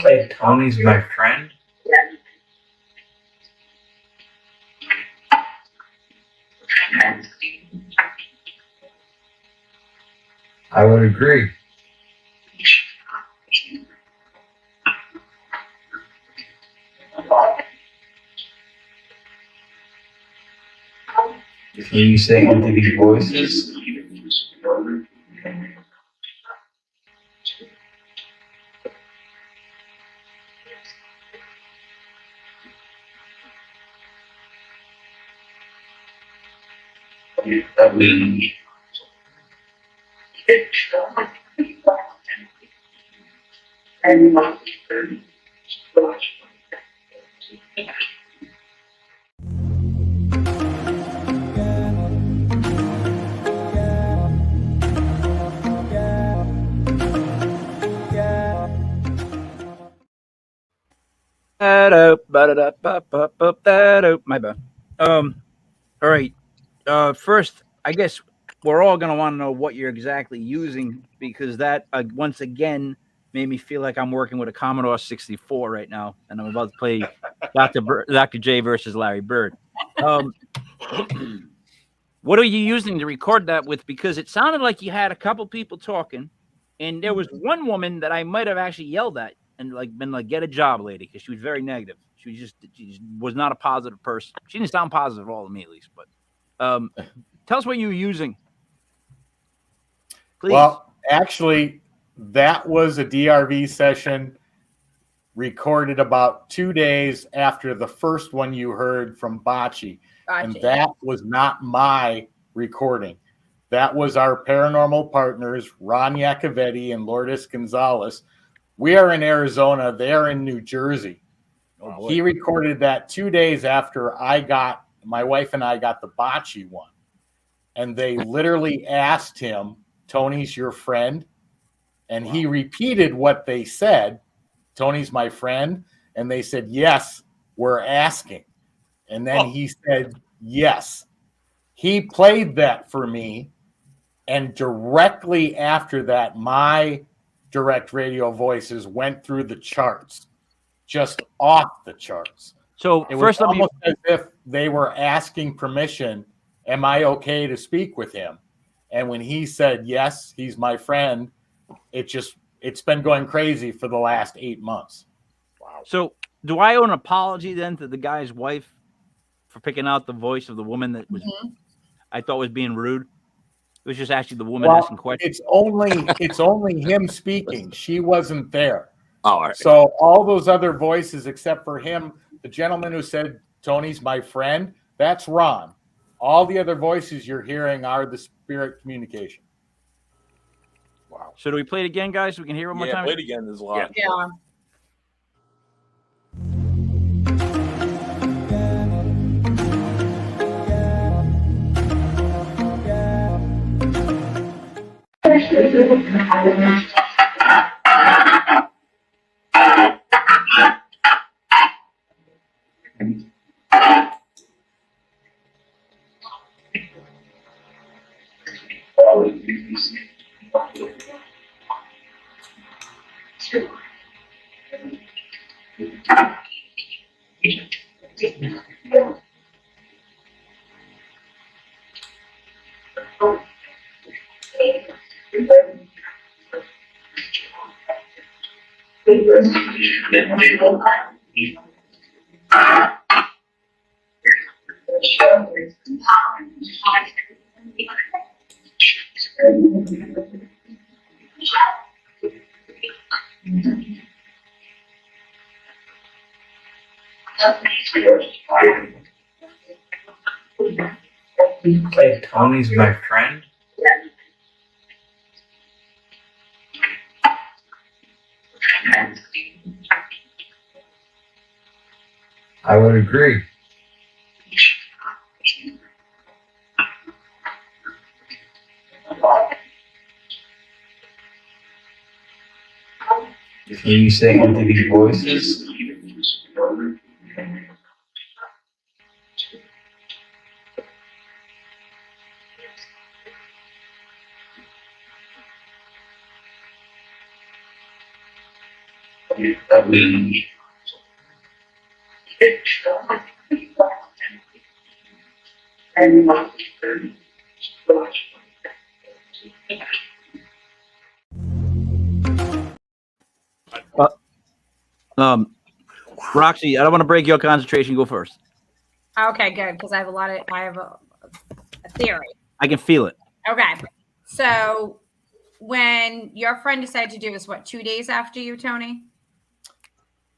Hey, Tony's my friend. I would agree. Can you say entity voices? My bad. All right. First, I guess we're all gonna want to know what you're exactly using because that once again made me feel like I'm working with a Commodore 64 right now, and I'm about to play Dr. J versus Larry Bird. What are you using to record that with? Because it sounded like you had a couple people talking, and there was one woman that I might have actually yelled at and been like, "Get a job, lady," because she was very negative. She was not a positive person. She didn't sound positive at all to me, at least. But tell us what you were using, please. Well, actually, that was a DRV session recorded about 2 days after the first one you heard from Bocce. And that was not my recording. That was our paranormal partners, Ron Iacovetti and Lourdes Gonzalez. We are in Arizona. They are in New Jersey. Oh, boy. He recorded that 2 days after my wife and I got the bocce one. And they literally asked him, Tony's your friend? And he repeated what they said. Tony's my friend. And they said, yes, we're asking. And then he said, yes. He played that for me. And directly after that, my direct radio voices went through the charts, just off the charts. So it first, was almost as if they were asking permission. Am I okay to speak with him? And when he said, yes, he's my friend, it's been going crazy for the last 8 months. Wow. So do I owe an apology then to the guy's wife for picking out the voice of the woman that was I thought was being rude? It was just actually the woman asking questions. It's only him speaking. She wasn't there. Oh, all right. So all those other voices, except for him, the gentleman who said, Tony's my friend, that's Ron. All the other voices you're hearing are the spirit communication. Wow. So do we play it again, guys? So we can hear it one more time? Play it again. There's a lot. Yeah. Hey, Tony's my friend. I would agree. Can you say into these voices? Roxy, I don't want to break your concentration. Go first. Okay, good, because I have a theory. I can feel it. Okay, so when your friend decided to do this, what, 2 days after you, Tony?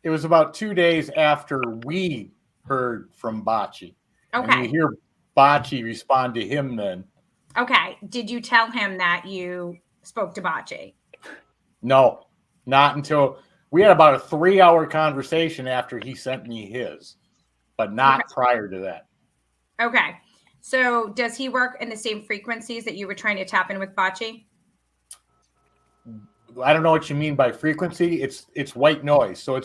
It was about 2 days after we heard from Bocce. Okay. And we hear Bocce respond to him then. Okay. Did you tell him that you spoke to Bocce? No, not until we had about a 3-hour conversation after he sent me his, but not prior to that. Okay. So does he work in the same frequencies that you were trying to tap in with Bocce? I don't know what you mean by frequency. It's white noise. So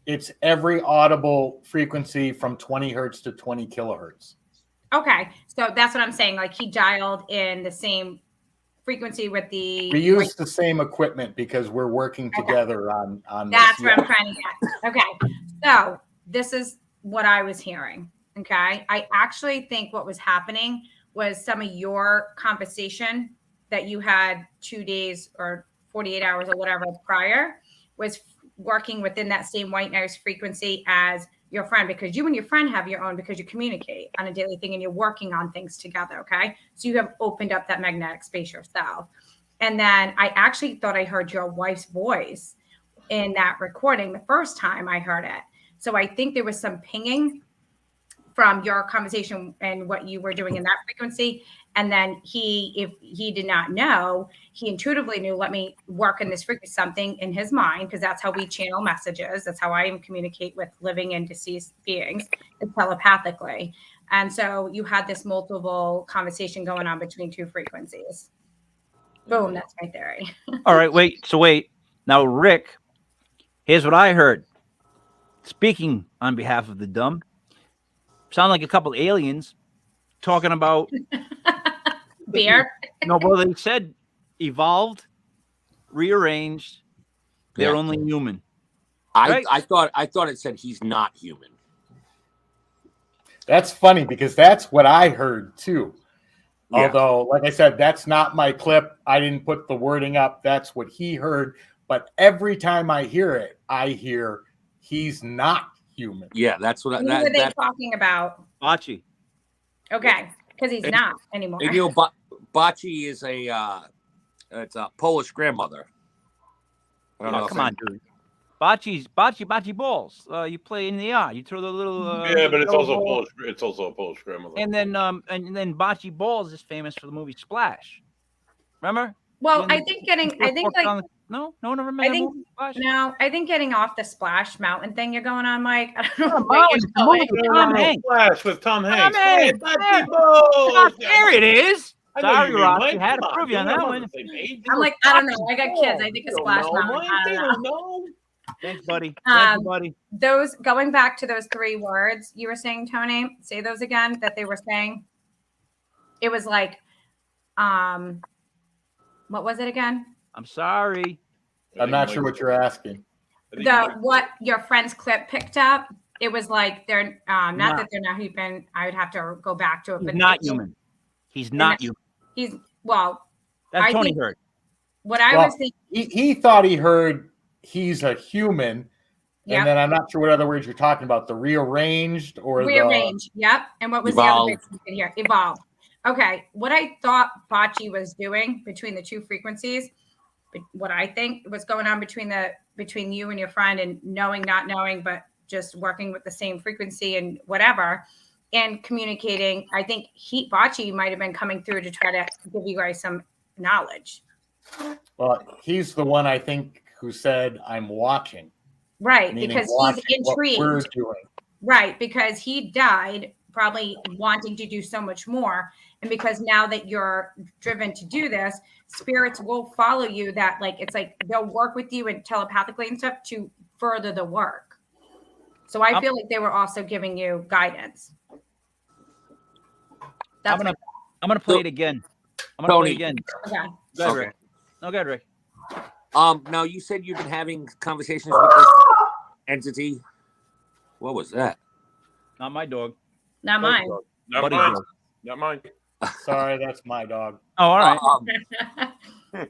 it's every audible frequency from 20 hertz to 20 kilohertz. Okay. So that's what I'm saying. Like he dialed in the same frequency with the... We use the same equipment because we're working together on That's this. what I'm trying to get. Okay. So this is what I was hearing. Okay. I actually think what was happening was some of your conversation that you had 2 days or 48 hours or whatever prior was working within that same white noise frequency as your friend, because you and your friend have your own, because you communicate on a daily thing and you're working on things together. Okay. So you have opened up that magnetic space yourself. And then I actually thought I heard your wife's voice in that recording the first time I heard it. So I think there was some pinging from your conversation and what you were doing in that frequency. And then if he did not know, he intuitively knew, let me work in this frequency, something in his mind, because that's how we channel messages. That's how I communicate with living and deceased beings, is telepathically. And so you had this multiple conversation going on between two frequencies. Boom, that's my theory. All right, wait. Now, Rick, here's what I heard. Speaking on behalf of the dumb, sound like a couple aliens talking about beer. No, well, they said evolved, rearranged. They're only human. I thought it said he's not human. That's funny because that's what I heard too. Yeah. Although, like I said, that's not my clip. I didn't put the wording up. That's what he heard. But every time I hear it, I hear he's not human. Yeah, that's what. Who are they talking about? Bocce. Okay, because he's not anymore. And you know, Bocce is it's a Polish grandmother. I don't know. Come on, dude. Bocce balls. You play in the yard. You throw the little. Yeah, but it's also Polish. It's also a Polish grandmother. And then bocce balls is famous for the movie Splash. Remember? Well, I think no one remembers. I think getting off the Splash Mountain thing you're going on, Mike. I don't know. Tom Hanks. Splash with Tom Hanks. Hey, bocce balls. There it is. Sorry, Roxy. Had to prove you on that one. I'm like, I don't know. I got kids. I think it's Splash Mountain. I don't know. Thanks, buddy. Thank you, buddy. Those going back to those 3 words you were saying, Tony. Say those again. That they were saying. It was like, what was it again? I'm sorry. I'm not sure what you're asking. What your friend's clip picked up. It was like they're not that they're not human. I would have to go back to it. He's not human. He's not human. He's That's Tony heard. What I was thinking. He thought he heard he's a human. And then I'm not sure what other words you're talking about. The rearranged or rearranged. Yep. And what was evolved. The other bit here? Evolved. Okay. What I thought Bocce was doing between the 2 frequencies, what I think was going on between you and your friend, and knowing, not knowing, but just working with the same frequency and whatever, and communicating. I think Bocce might have been coming through to try to give you guys some knowledge. Well, he's the one I think who said, I'm watching. Right, because he's intrigued. What we're doing. Right, because he died probably wanting to do so much more. And because now that you're driven to do this, spirits will follow you. That it's like they'll work with you and telepathically and stuff to further the work. So I feel like they were also giving you guidance. I'm gonna play it again. I'm gonna play it again. Okay. Go ahead, Rick. No, go ahead, Rick. Now you said you've been having conversations with this entity. What was that? Not my dog. Not mine. Not mine. Not mine. Sorry, that's my dog. Oh, all right.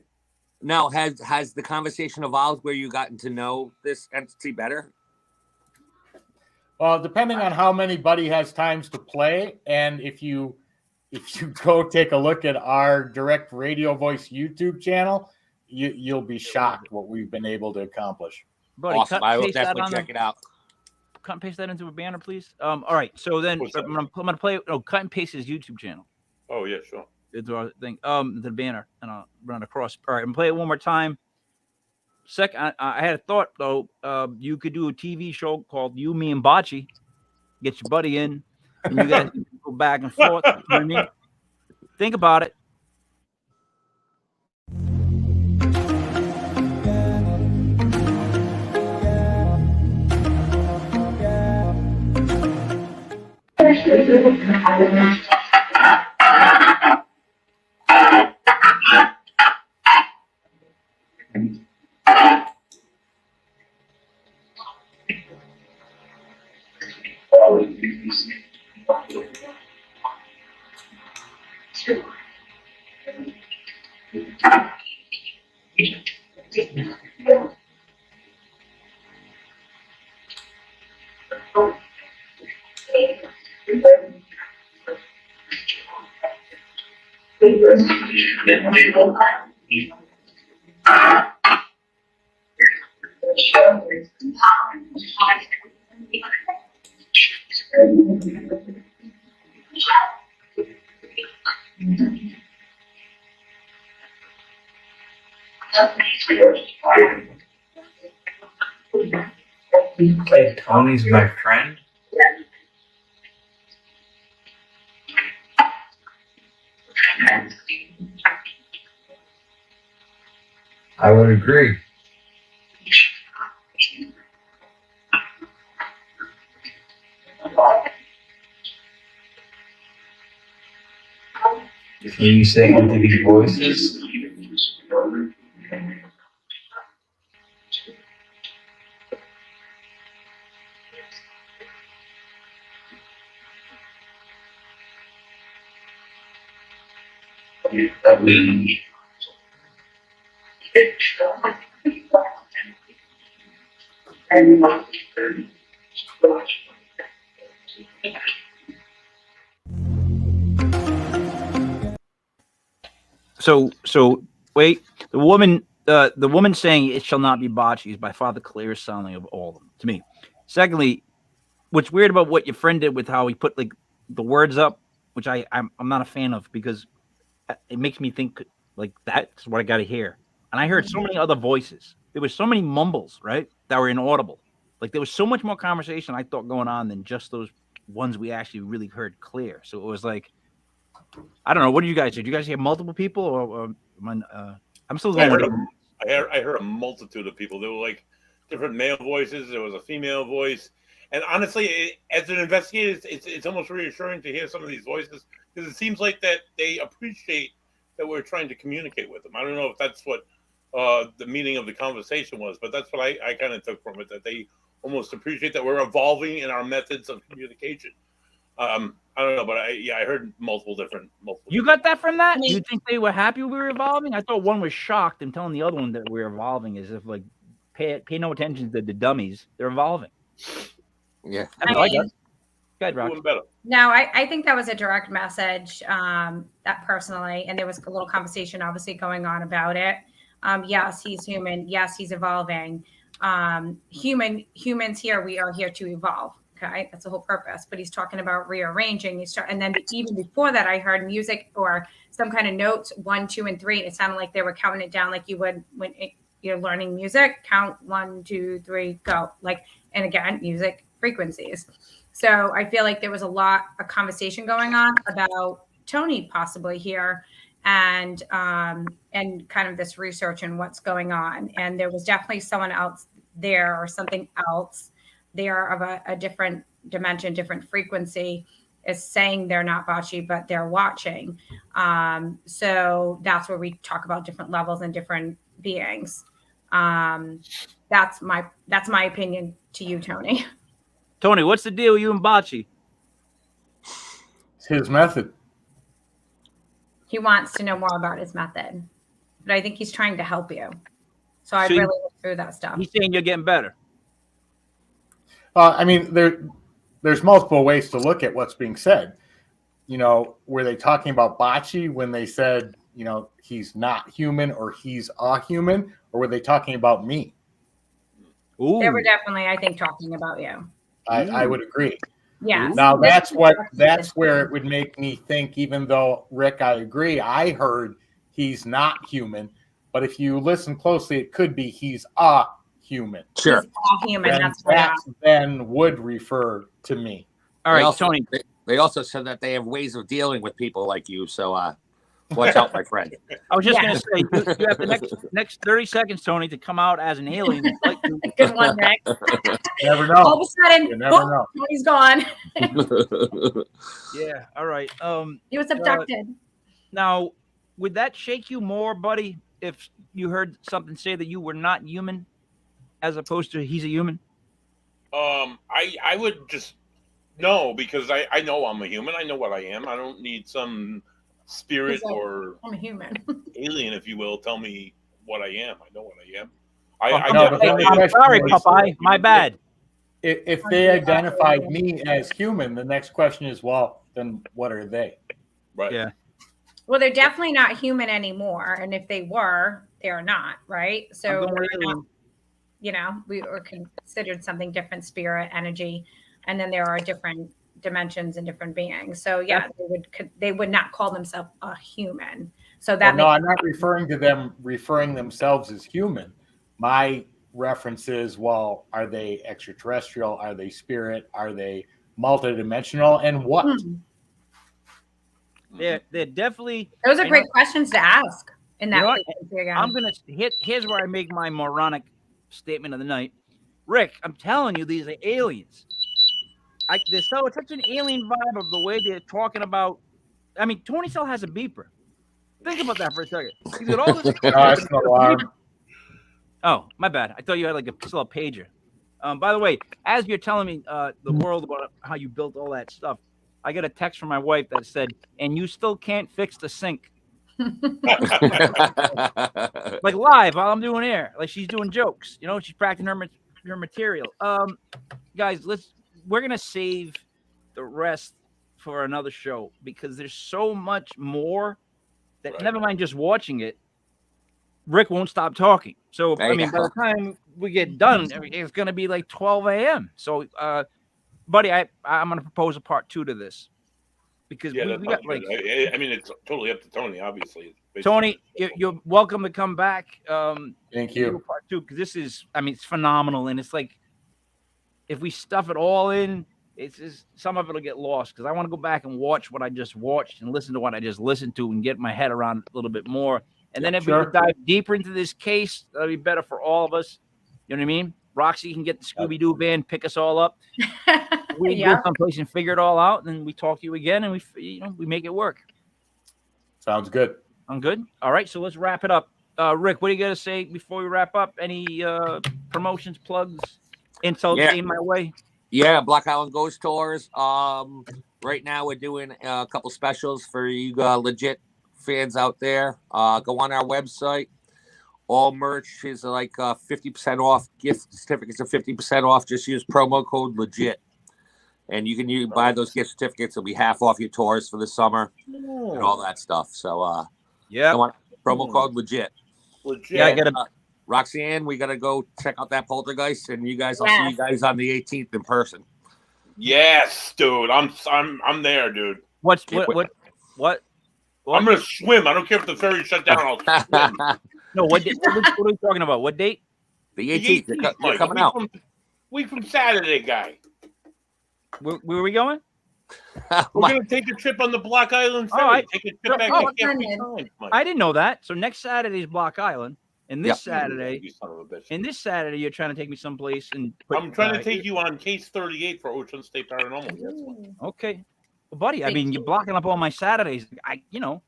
Now, has the conversation evolved where you gotten to know this entity better? Well, depending on how many Buddy has times to play, and if you go take a look at our direct radio voice YouTube channel, you'll be shocked what we've been able to accomplish. Buddy, awesome. I will definitely check it out. Cut and paste that into a banner, please. All right. So then I'm gonna play. Cut and paste his YouTube channel. Oh yeah, sure. Into our thing. The banner, and I'll run it across. All right. I'm gonna play it one more time. Second, I had a thought though. You could do a TV show called You, Me, and Bocce. Get your buddy in, and you guys go back and forth. You know what I mean? Think about it. Okay, Tony's my friend. I would agree. Can you say entity voices? So wait, the woman saying it shall not be botchy is by far the clearest sounding of all of them to me. Secondly, what's weird about what your friend did with how he put like the words up, which I'm not a fan of, because it makes me think like that's what I got to hear. And I heard so many other voices. There was so many mumbles, right, that were inaudible. Like there was so much more conversation I thought going on than just those ones we actually really heard clear. So it was like, I don't know. What did you guys do? Did you guys hear multiple people, or I'm still going with it. I heard a multitude of people. There were like different male voices. There was a female voice, and honestly, as an investigator, it's almost reassuring to hear some of these voices because it seems like that they appreciate that we're trying to communicate with them. I don't know if that's what the meaning of the conversation was, but that's what I kind of took from it, that they almost appreciate that we're evolving in our methods of communication. I don't know, but I heard multiple different. You got that from that? You think they were happy we were evolving? I thought one was shocked and telling the other one that we're evolving, as if like pay no attention to the dummies. They're evolving. Yeah, I got. Go ahead, Rox. No, I think that was a direct message. That personally, and there was a little conversation obviously going on about it. Yes, he's human. Yes, he's evolving. Humans here, we are here to evolve. Okay, that's the whole purpose. But he's talking about rearranging. And then even before that, I heard music or some kind of notes 1, 2, and 3. It sounded like they were counting it down like you would when you're learning music. Count 1, 2, 3, go. Like, and again, music frequencies. So I feel like there was a lot of conversation going on about Tony possibly here, and kind of this research and what's going on. And there was definitely someone else there or something else there of a different dimension, different frequency, is saying they're not botchy, but they're watching. So that's where we talk about different levels and different beings. That's my opinion to you, Tony. Tony, what's the deal with you and botchy? It's his method. He wants to know more about his method, but I think he's trying to help you. So I really look through that stuff. He's saying you're getting better. I mean, there's multiple ways to look at what's being said. You know, were they talking about botchy when they said, you know, he's not human or he's a human, or were they talking about me? Ooh. They were definitely, I think, talking about you. I would agree. Yeah. Now that's where it would make me think, even though Rick, I agree, I heard he's not human, but if you listen closely, it could be he's a human. Sure. He's a human. And that then would refer to me. All right, Tony. They also said that they have ways of dealing with people like you, so watch out, my friend. I was just going to say, you have the next 30 seconds, Tony, to come out as an alien. Good one, Rick. You never know. All of a sudden, you never know. Tony's gone. Yeah. All right. He was abducted. Now, would that shake you more, buddy, if you heard something say that you were not human, as opposed to he's a human? I would just no, because I know I'm a human. I know what I am. I don't need some spirit or I'm a human alien, if you will, tell me what I am. I know what I am. I'm sorry, Popeye. My bad. If they identified me as human, the next question is, well, then what are they? Right. Yeah. Well, they're definitely not human anymore, and if they were, they are not, right? So we were considered something different, spirit, energy, and then there are different dimensions and different beings. So yeah, they would not call themselves a human. So that no, I'm not referring to them referring themselves as human. My reference is, well, are they extraterrestrial? Are they spirit? Are they multidimensional? And what? They're definitely. Those are great questions to ask in that. I'm gonna here's where I make my moronic statement of the night. Rick, I'm telling you, these are aliens. It's such an alien vibe of the way they're talking about. I mean, Tony Cell has a beeper. Think about that for a second. He's got all this. It's an alarm. Oh, my bad. I thought you had like still a pager. By the way, as you're telling me the world about how you built all that stuff, I got a text from my wife that said, "And you still can't fix the sink." Like live while I'm doing air, like she's doing jokes. You know, she's practicing her material. Guys, we're gonna save the rest for another show because there's so much more that never mind just watching it. Rick won't stop talking. So I mean, by the time we get done, it's gonna be like 12 a.m. So, buddy, I'm gonna propose a part 2 to this because we got like. I mean, it's totally up to Tony. Obviously, Tony, you're welcome to come back. Thank you. Part 2 because this is, I mean, it's phenomenal, and it's like if we stuff it all in, it's just some of it'll get lost because I want to go back and watch what I just watched and listen to what I just listened to and get my head around a little bit more. And then if we dive deeper into this case, that'll be better for all of us. You know what I mean? Roxy can get the Scooby-Doo van, pick us all up. We go someplace and figure it all out, and then we talk to you again, and we make it work. Sounds good. I'm good. All right, so let's wrap it up. Rick, what are you gonna say before we wrap up? Any promotions, plugs, insults in my way? Yeah, Block Island Ghost Tours. Right now we're doing a couple specials for you legit fans out there. Go on our website. All merch is like 50% off. Gift certificates are 50% off. Just use promo code LEGIT. And you can buy those gift certificates. It'll be half off your tours for the summer and all that stuff. So, promo code LEGIT. Yeah, I got Roxanne, we got to go check out that poltergeist, and you guys, I'll see you guys on the 18th in person. Yes, dude. I'm there, dude. What? I'm gonna swim. I don't care if the ferry shut down. I'll swim. No, what are you talking about? What date? The 18th. You're coming out. Week from Saturday, guy. Where are we going? We're going to take a trip on the Block Island ferry. Right. Take a trip back to Cape Town. I didn't know that. So next Saturday is Block Island. And this Saturday, you son of a bitch. And this Saturday, you're trying to take me someplace. I'm trying to take you on case 38 for Ocean State Paranormal. Okay. Well, buddy, I mean, you're blocking up all my Saturdays. I don't know.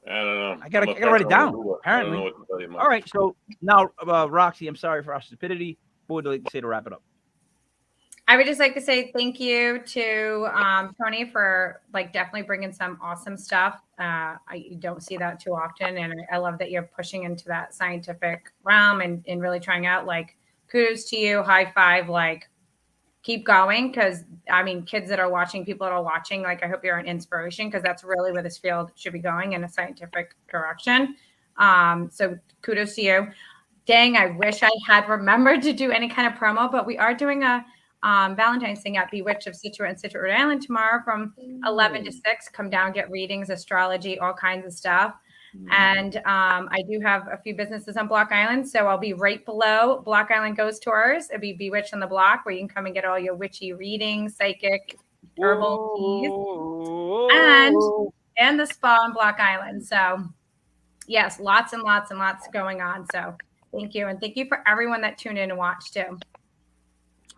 I gotta write it down. Apparently. All right. So now, Roxy, I'm sorry for our stupidity. What would you like to say to wrap it up? I would just like to say thank you to Tony for definitely bringing some awesome stuff. I don't see that too often, and I love that you're pushing into that scientific realm and really trying out. Kudos to you, high five, keep going, because I mean, kids that are watching, people that are watching, I hope you're an inspiration, because that's really where this field should be going, in a scientific direction. So kudos to you. Dang, I wish I had remembered to do any kind of promo, but we are doing a Valentine's thing at Bewitch of Scituate and Scituate, Rhode Island tomorrow from 11 to 6. Come down, get readings, astrology, all kinds of stuff. And I do have a few businesses on Block Island, so I'll be right below Block Island Ghost Tours. It'll be Bewitch on the Block, where you can come and get all your witchy readings, psychic, herbal teas, and the spa on Block Island. So yes, lots and lots and lots going on. So thank you, and thank you for everyone that tuned in and watched too.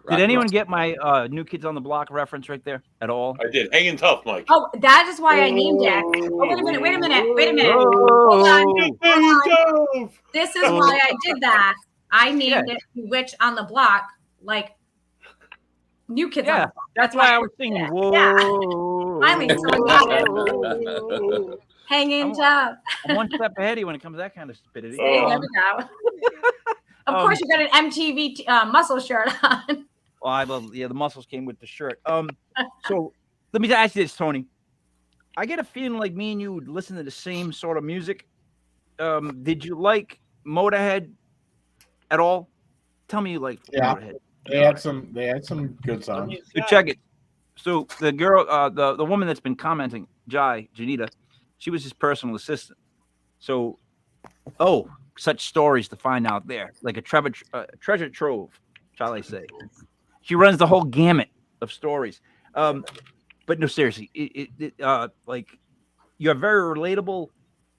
Did anyone get my New Kids on the Block reference right there at all? I did. Hanging tough, Mike. Oh, that is why I named it. Oh, wait a minute. Hold on. This is why I did that. I named it Witch on the Block, New Kids on the Block. That's why I was singing. Whoa. Finally, someone got it. Hanging tough. I'm one step ahead of you when it comes to that kind of stupidity. There we go. Of course, you got an MTV muscle shirt on. Well, the muscles came with the shirt. So let me ask you this, Tony. I get a feeling like me and you would listen to the same sort of music. Did you like Motorhead at all? Tell me you like Motorhead. They had some good songs. So check it. So the girl, the woman that's been commenting, Janita, she was his personal assistant. So, such stories to find out there, like a treasure trove, shall I say? She runs the whole gamut of stories. But no, seriously, like you're very relatable,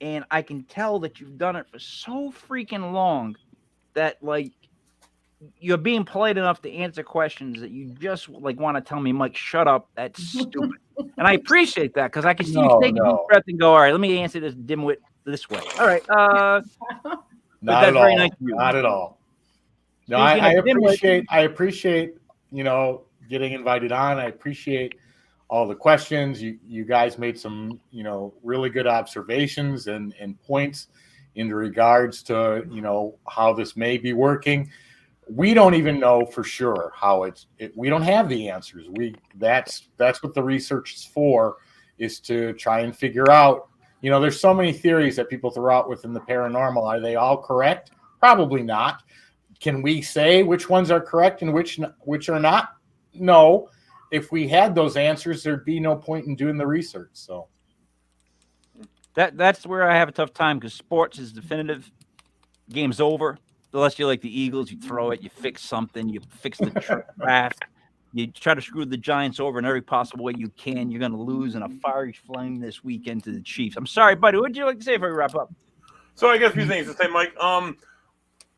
and I can tell that you've done it for so freaking long that like you're being polite enough to answer questions that you just like want to tell me, Mike, shut up. That's stupid. And I appreciate that because I can see you take a deep breath and go, all right, let me answer this dimwit this way. All right. Not at all. Not at all. No, I appreciate, getting invited on. I appreciate all the questions. You guys made some, really good observations and points in regards to, how this may be working. We don't even know for sure how we don't have the answers. That's what the research is for, is to try and figure out, there's so many theories that people throw out within the paranormal. Are they all correct? Probably not. Can we say which ones are correct and which are not? No. If we had those answers, there'd be no point in doing the research. So that's where I have a tough time, because sports is definitive. Game's over. Unless you're like the Eagles, you throw it, you fix something, you fix the draft, you try to screw the Giants over in every possible way you can. You're going to lose in a fiery flame this weekend to the Chiefs. I'm sorry, buddy. What would you like to say before we wrap up? So I guess a few things to say, Mike.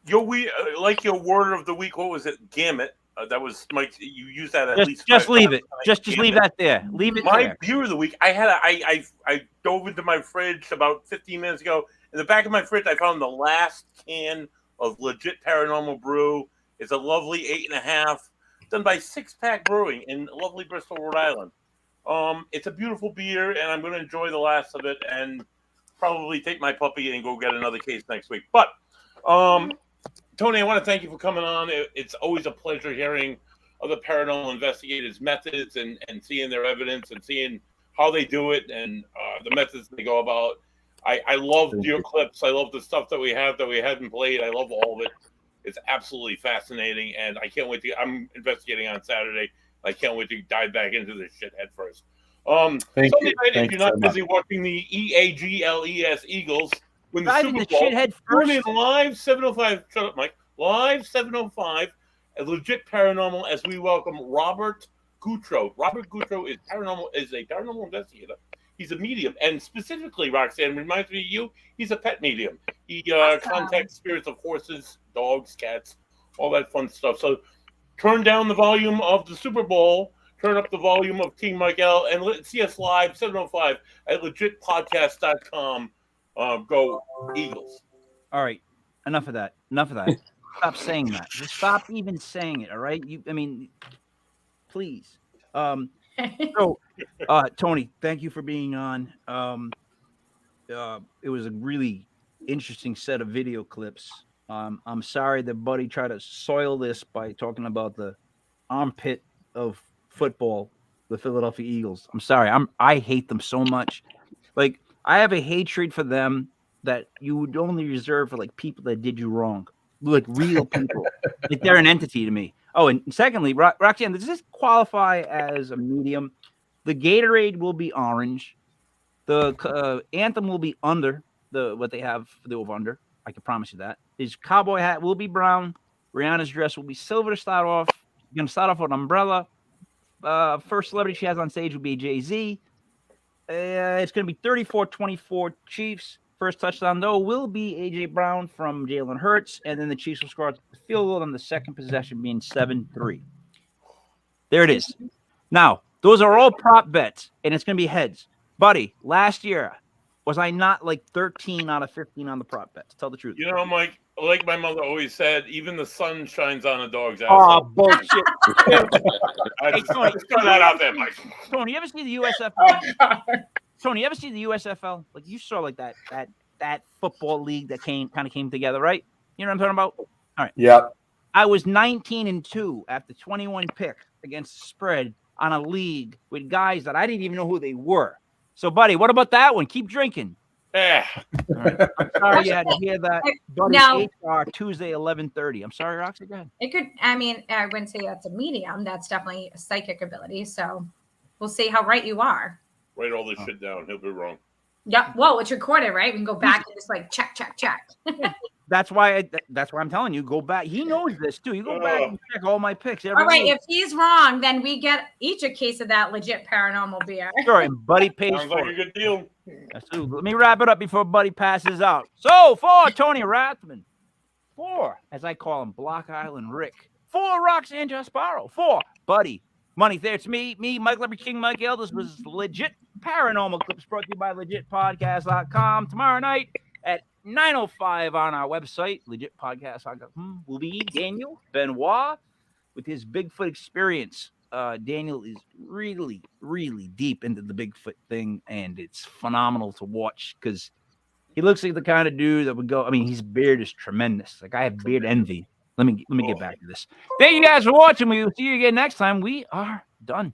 Your word of the week. What was it? Gamut. That was Mike. You used that at least. Just leave it. Just leave that there. Leave it. My beer of the week. I dove into my fridge about 15 minutes ago. In the back of my fridge, I found the last can of Legit Paranormal Brew. It's a lovely 8.5, done by Six Pack Brewing in lovely Bristol, Rhode Island. It's a beautiful beer, and I'm going to enjoy the last of it and probably take my puppy and go get another case next week. But Tony, I want to thank you for coming on. It's always a pleasure hearing other paranormal investigators' methods and seeing their evidence and seeing how they do it and the methods they go about. I love your clips. I love the stuff that we haven't played. I love all of it. It's absolutely fascinating, and I can't wait to. I'm investigating on Saturday. I can't wait to dive back into this shit head first. Sunday night, if you're not busy watching the EAGLES Eagles win the Super Bowl, tune in live 7:05. Shut up, Mike. Live 7:05 at Legit Paranormal as we welcome Robert Goutreau. Robert Goutreau is a paranormal investigator. He's a medium, and specifically, Roxanne, reminds me of you. He's a pet medium. He contacts spirits of horses, dogs, cats, all that fun stuff. So turn down the volume of the Super Bowl, turn up the volume of King Michael, and let's see us live 7:05 at legitpodcast.com. Go Eagles. All right, enough of that. Stop saying that. Just stop even saying it. All right, please. So, Tony, thank you for being on. It was a really interesting set of video clips. I'm sorry that Buddy tried to soil this by talking about the armpit of football, the Philadelphia Eagles. I'm sorry. I hate them so much. Like, I have a hatred for them that you would only reserve for like people that did you wrong, like real people. Like, they're an entity to me. Oh, and secondly, Roxanne, does this qualify as a medium? The Gatorade will be orange. The anthem will be under what they have for the over-under. I can promise you that. His cowboy hat will be brown. Rihanna's dress will be silver to start off. You're going to start off with an umbrella. First celebrity she has on stage will be Jay-Z. It's going to be 34-24 Chiefs. First touchdown, though, will be A.J. Brown from Jalen Hurts, and then the Chiefs will score the field goal on the second possession, being 7-3. There it is. Now, those are all prop bets, and it's going to be heads. Buddy, last year, was I not like 13 out of 15 on the prop bets? Tell the truth. You know, Mike, like my mother always said, even the sun shines on a dog's ass. Oh, bullshit. Hey, Tony, throw that out there, Mike. Tony, you ever see the USFL? Tony, you ever see the USFL? Like, you saw like that football league that came together, right? You know what I'm talking about? All right. Yeah. I was 19-2 after 21 picks against the spread on a league with guys that I didn't even know who they were. So, buddy, what about that one? Keep drinking. Yeah. All right. I'm sorry you had to hear that. Buddy, HR Tuesday 11:30. I'm sorry, Roxy. Go ahead. It could. I mean, I wouldn't say that's a medium. That's definitely a psychic ability. So we'll see how right you are. Write all this shit down. He'll be wrong. Yep. Well, it's recorded, right? We can go back and just like check. That's why I'm telling you, go back. He knows this too. You go back and check all my picks. All right, if he's wrong, then we get each a case of that legit paranormal beer. Sure, and Buddy pays Sounds for like it. a good deal. Let me wrap it up before Buddy passes out. So, for Tony Rathman, 4, as I call him, Block Island Rick, 4, Roxanne Jasparo, 4, Buddy, Money Thayer. It's me, Mike Leopard King, Mike L. This was Legit Paranormal Clips brought to you by legitpodcast.com. Tomorrow night at 9:05 on our website, legitpodcast.com, will be Daniel Benoit with his Bigfoot experience. Daniel is really, really deep into the Bigfoot thing, and it's phenomenal to watch because he looks like the kind of dude that would go. I mean, his beard is tremendous. Like, I have beard envy. Let me get back to this. Thank you guys for watching. We will see you again next time. We are done.